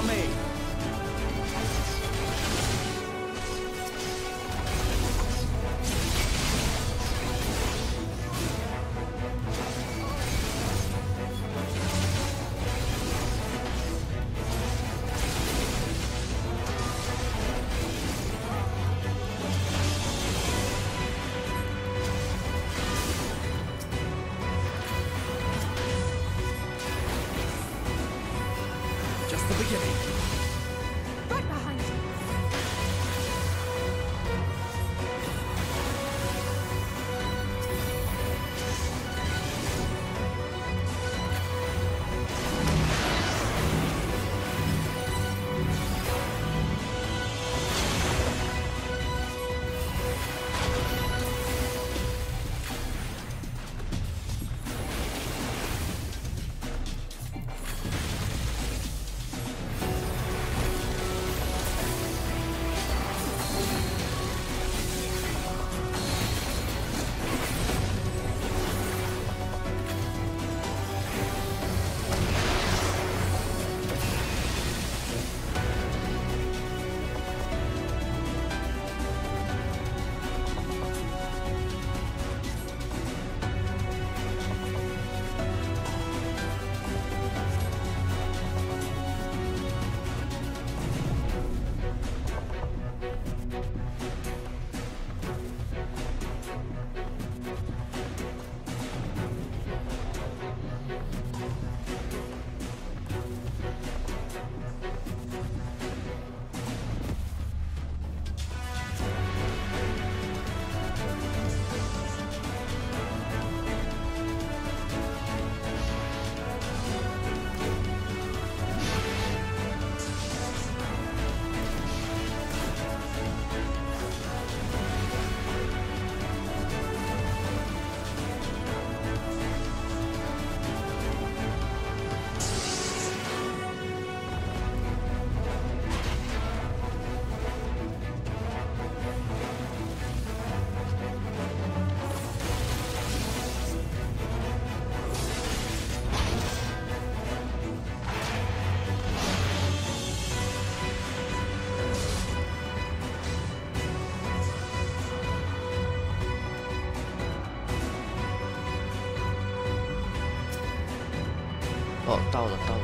me. Just the beginning. Right behind you.哦，到了，到了。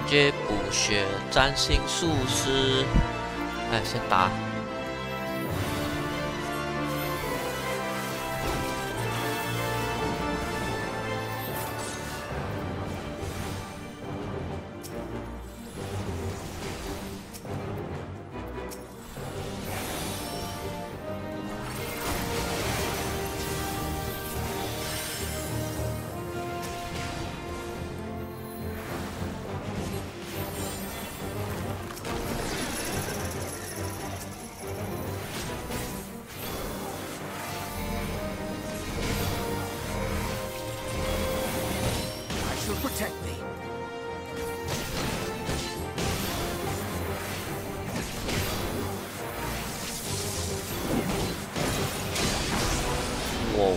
接补血，占星术师。哎，先打。Protect me. Whoa.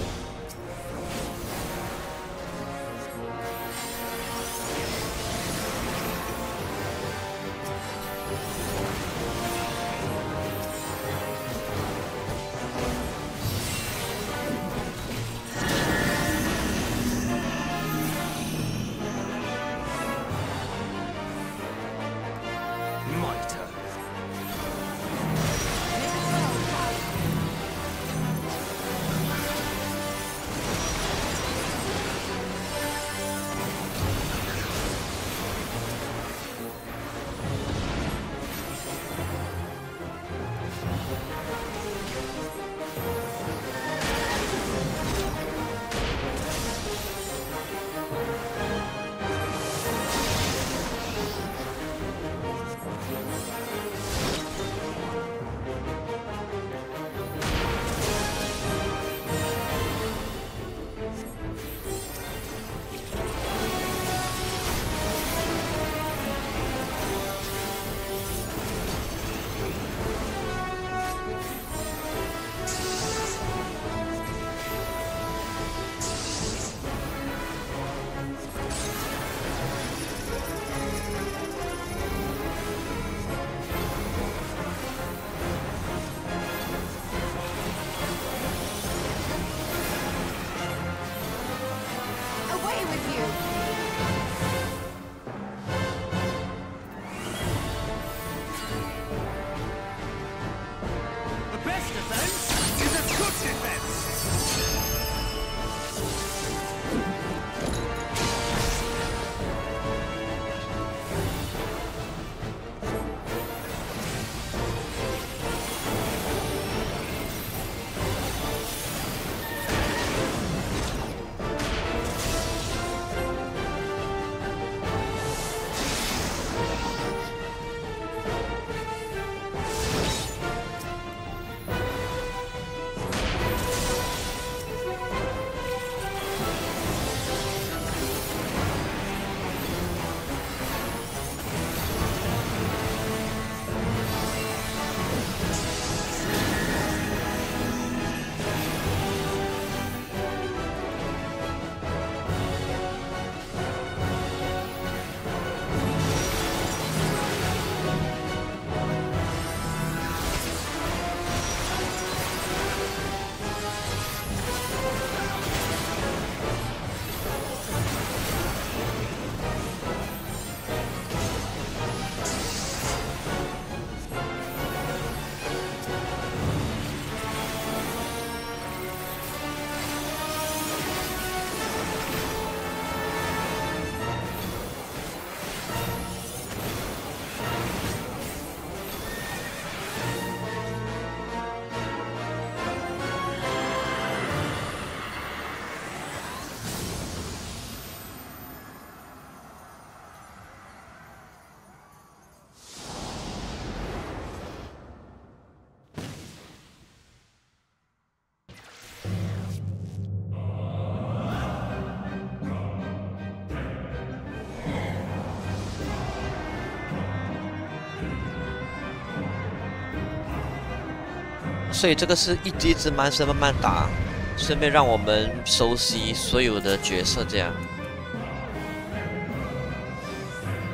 所以这个是一级直慢慢慢打，顺便让我们熟悉所有的角色。这样，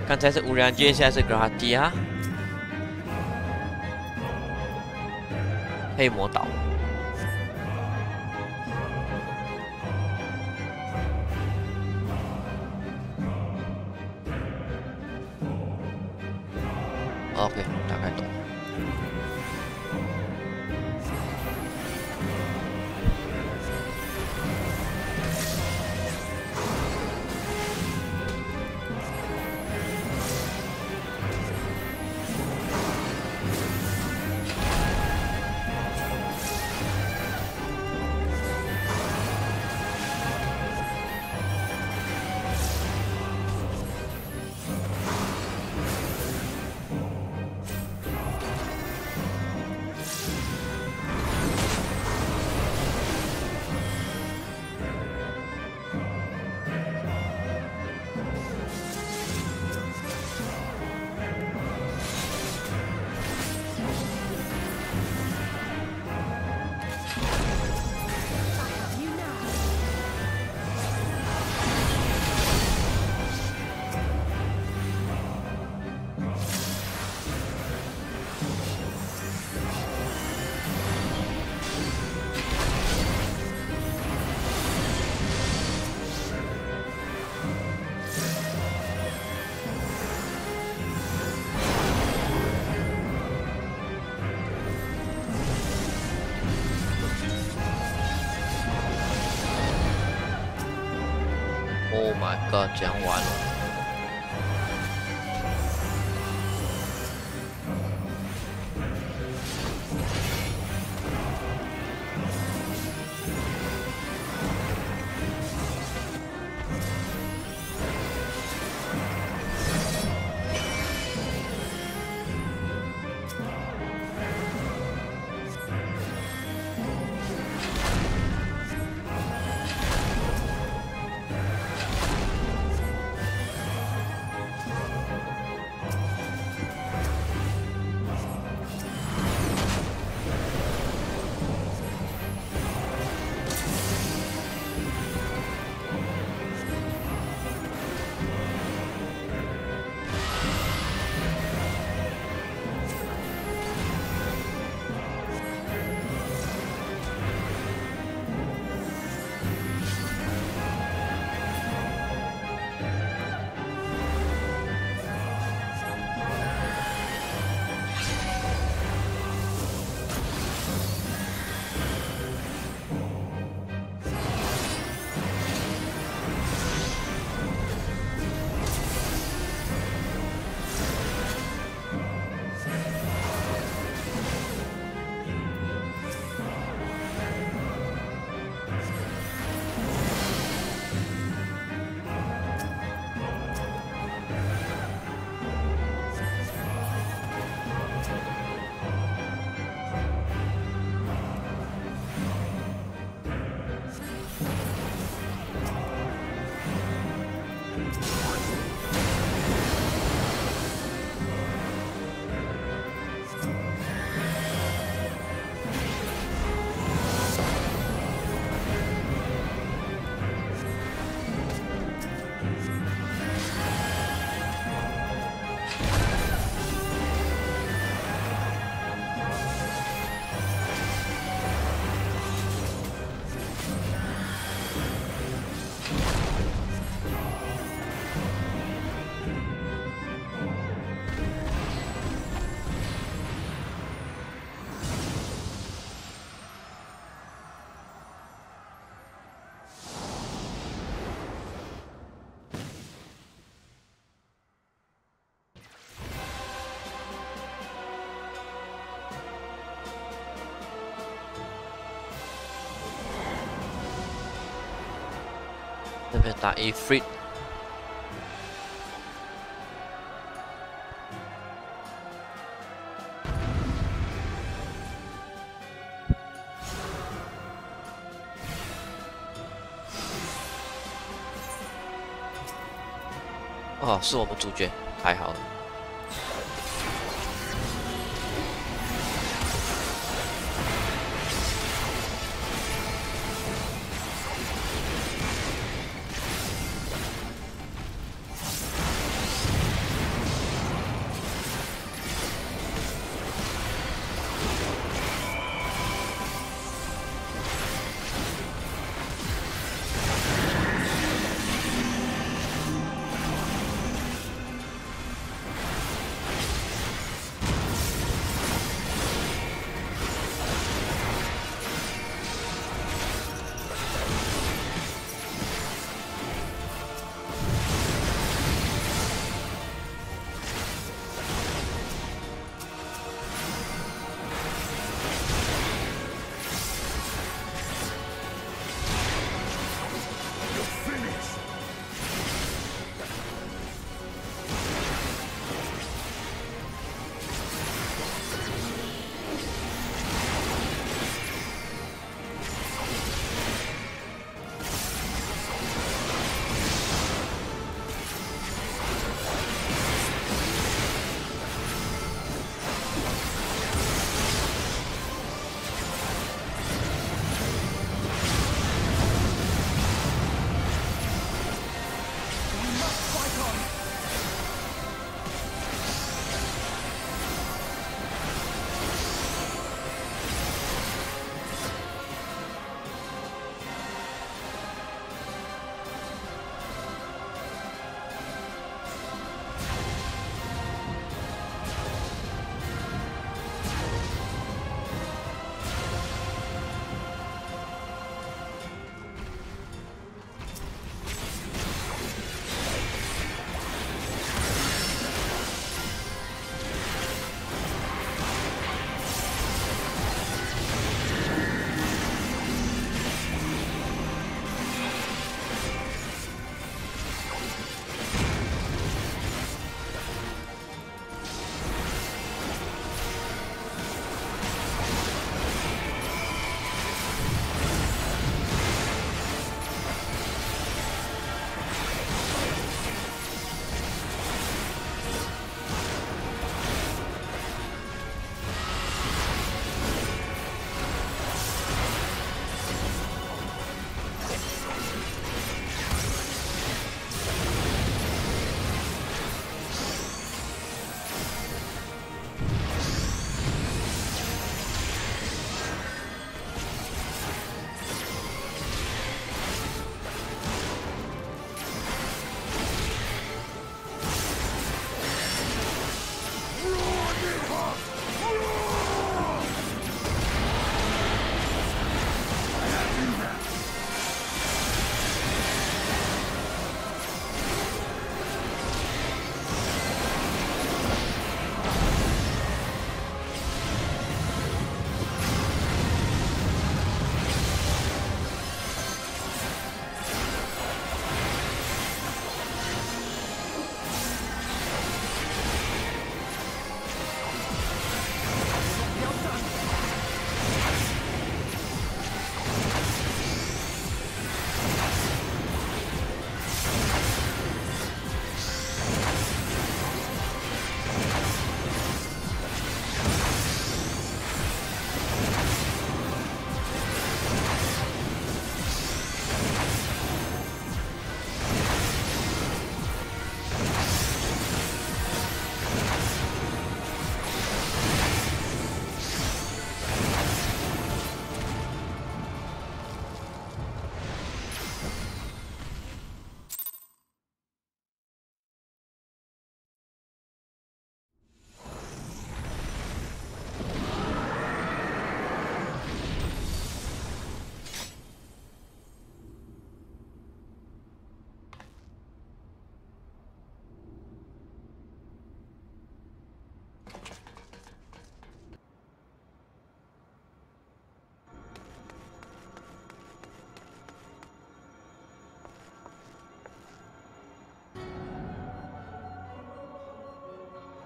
刚才是乌兰街，现在是格拉蒂亚，黑魔岛。 Thank OK， 大概懂。Oh my god， 这样完了。这边打 Ifrit， 哦，是我们主角，太好了。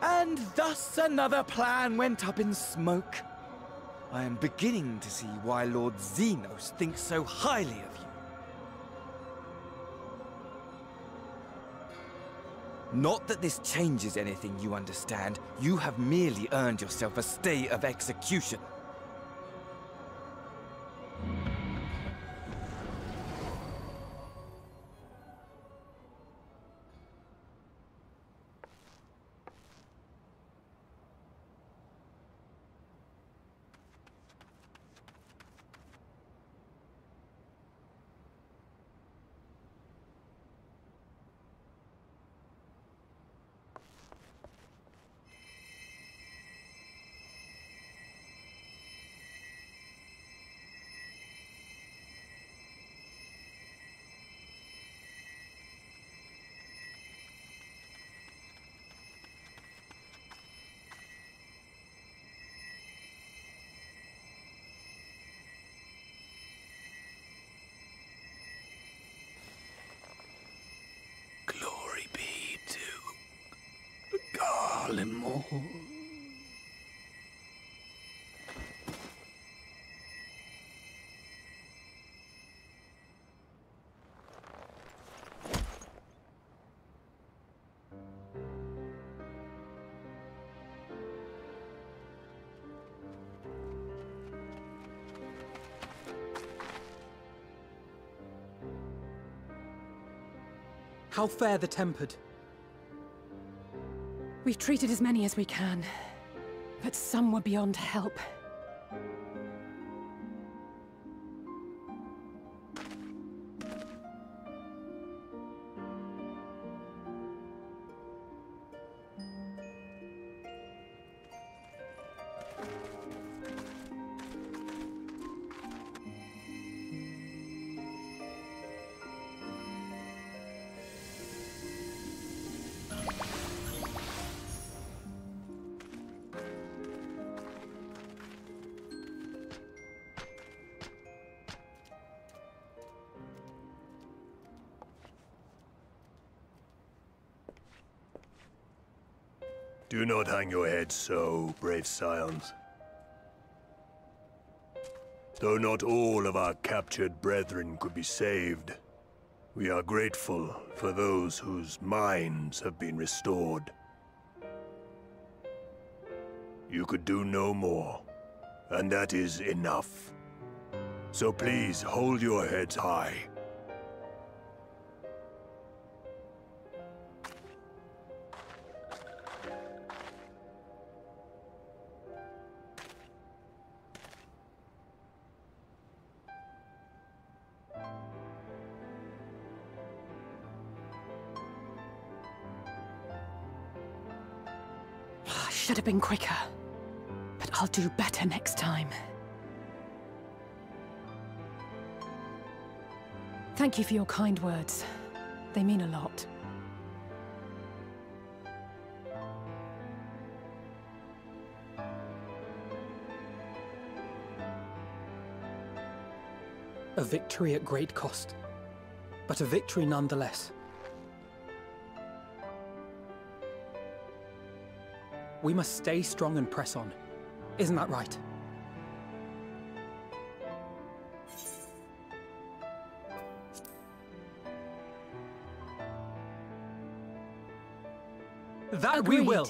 And thus another plan went up in smoke. I am beginning to see why Lord Xenos thinks so highly of you. Not that this changes anything, you understand. You have merely earned yourself a stay of execution. More. How fare the tempered? We've treated as many as we can, but some were beyond help. Do not hang your heads so, brave scions. Though not all of our captured brethren could be saved, we are grateful for those whose minds have been restored. You could do no more, and that is enough. So please hold your heads high. Should have been quicker, but I'll do better next time. Thank you for your kind words. They mean a lot. A victory at great cost, but a victory nonetheless. We must stay strong and press on. Isn't that right? That Agreed. we will!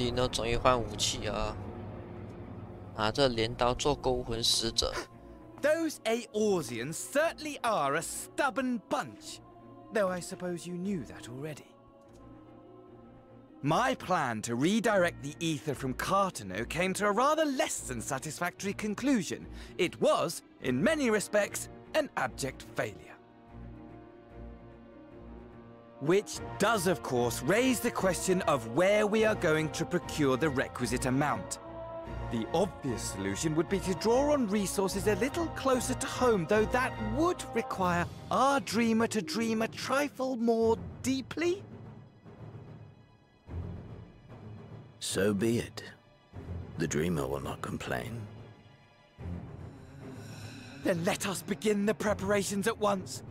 里呢，终于换武器啊！拿着镰刀做勾魂使者。Those Eorzeans certainly are a stubborn bunch, though I suppose you knew that already. My plan to redirect the ether from Cartano came to a rather less than satisfactory conclusion. It was, in many respects, an abject failure. Which does, of course, raise the question of where we are going to procure the requisite amount. The obvious solution would be to draw on resources a little closer to home, though that would require our dreamer to dream a trifle more deeply. So be it. The dreamer will not complain. Then let us begin the preparations at once.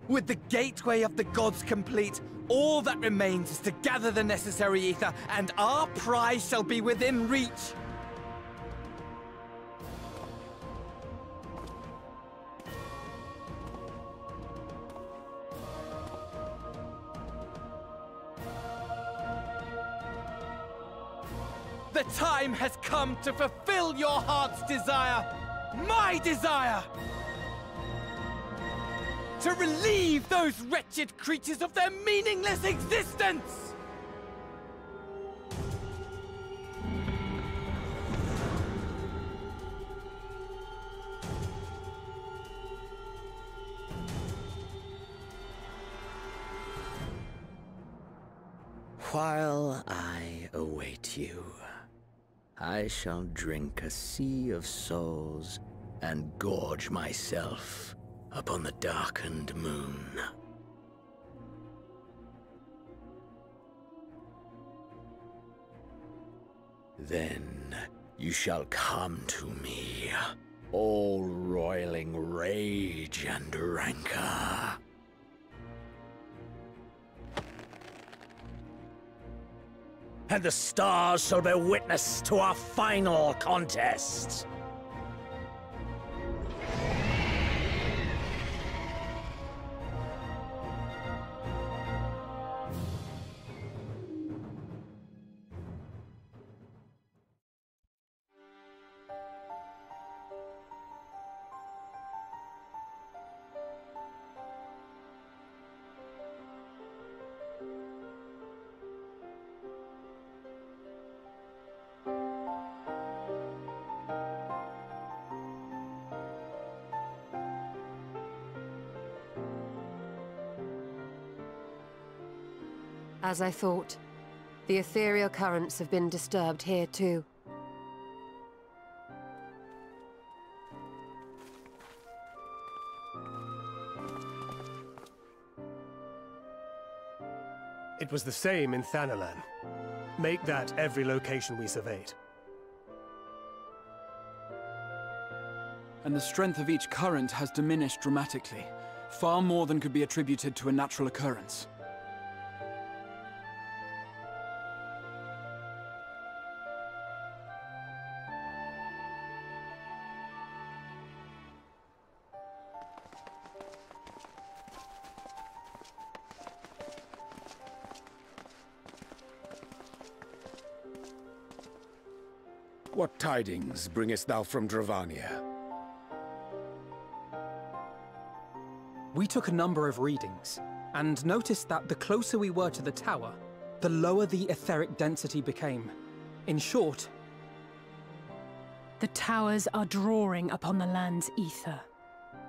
With the gateway of the gods complete, all that remains is to gather the necessary ether, and our prize shall be within reach. The time has come to fulfill your heart's desire, my desire! To relieve those wretched creatures of their meaningless existence! While I await you, I shall drink a sea of souls and gorge myself upon the darkened moon. Then you shall come to me, all roiling rage and rancor. And the stars shall bear witness to our final contest. As I thought, the ethereal currents have been disturbed here too. It was the same in Thanalan. Make that every location we surveyed. And the strength of each current has diminished dramatically, far more than could be attributed to a natural occurrence. What tidings bringest thou from Dravania? We took a number of readings, and noticed that the closer we were to the tower, the lower the etheric density became. In short, the towers are drawing upon the land's ether,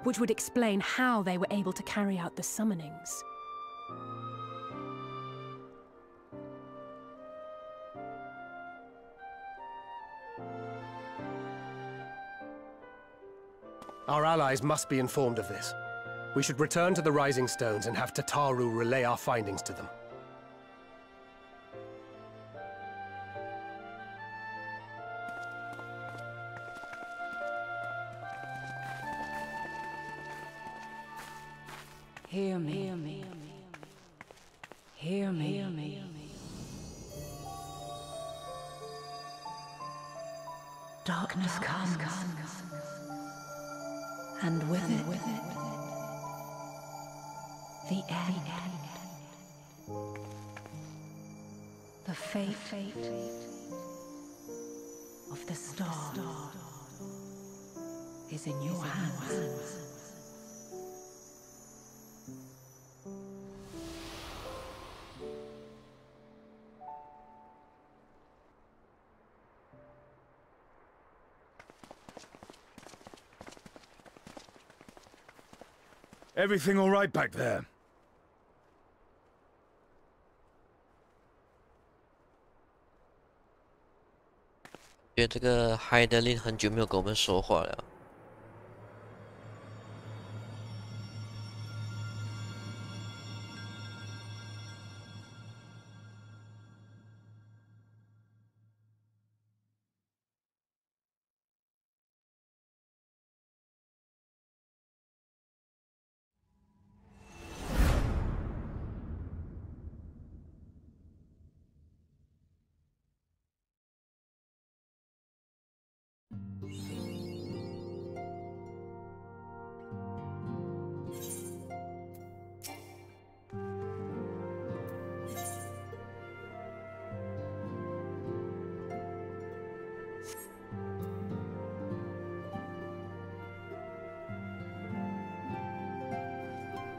which would explain how they were able to carry out the summonings. Our allies must be informed of this. We should return to the Rising Stones and have Tataru relay our findings to them. Hear me. Hear me. Hear me. Hear me. Darkness comes. And with it, the end. The fate of the star is in your hands. Everything all right back there? 觉得这个海德林很久没有跟我们说话了。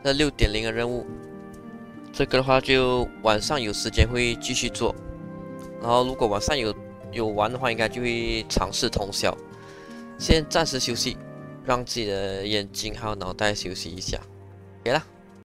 这6.0的任务，这个的话就晚上有时间会继续做，然后如果晚上有玩的话，应该就会尝试通宵。先暂时休息，让自己的眼睛还有脑袋休息一下。OK 啦。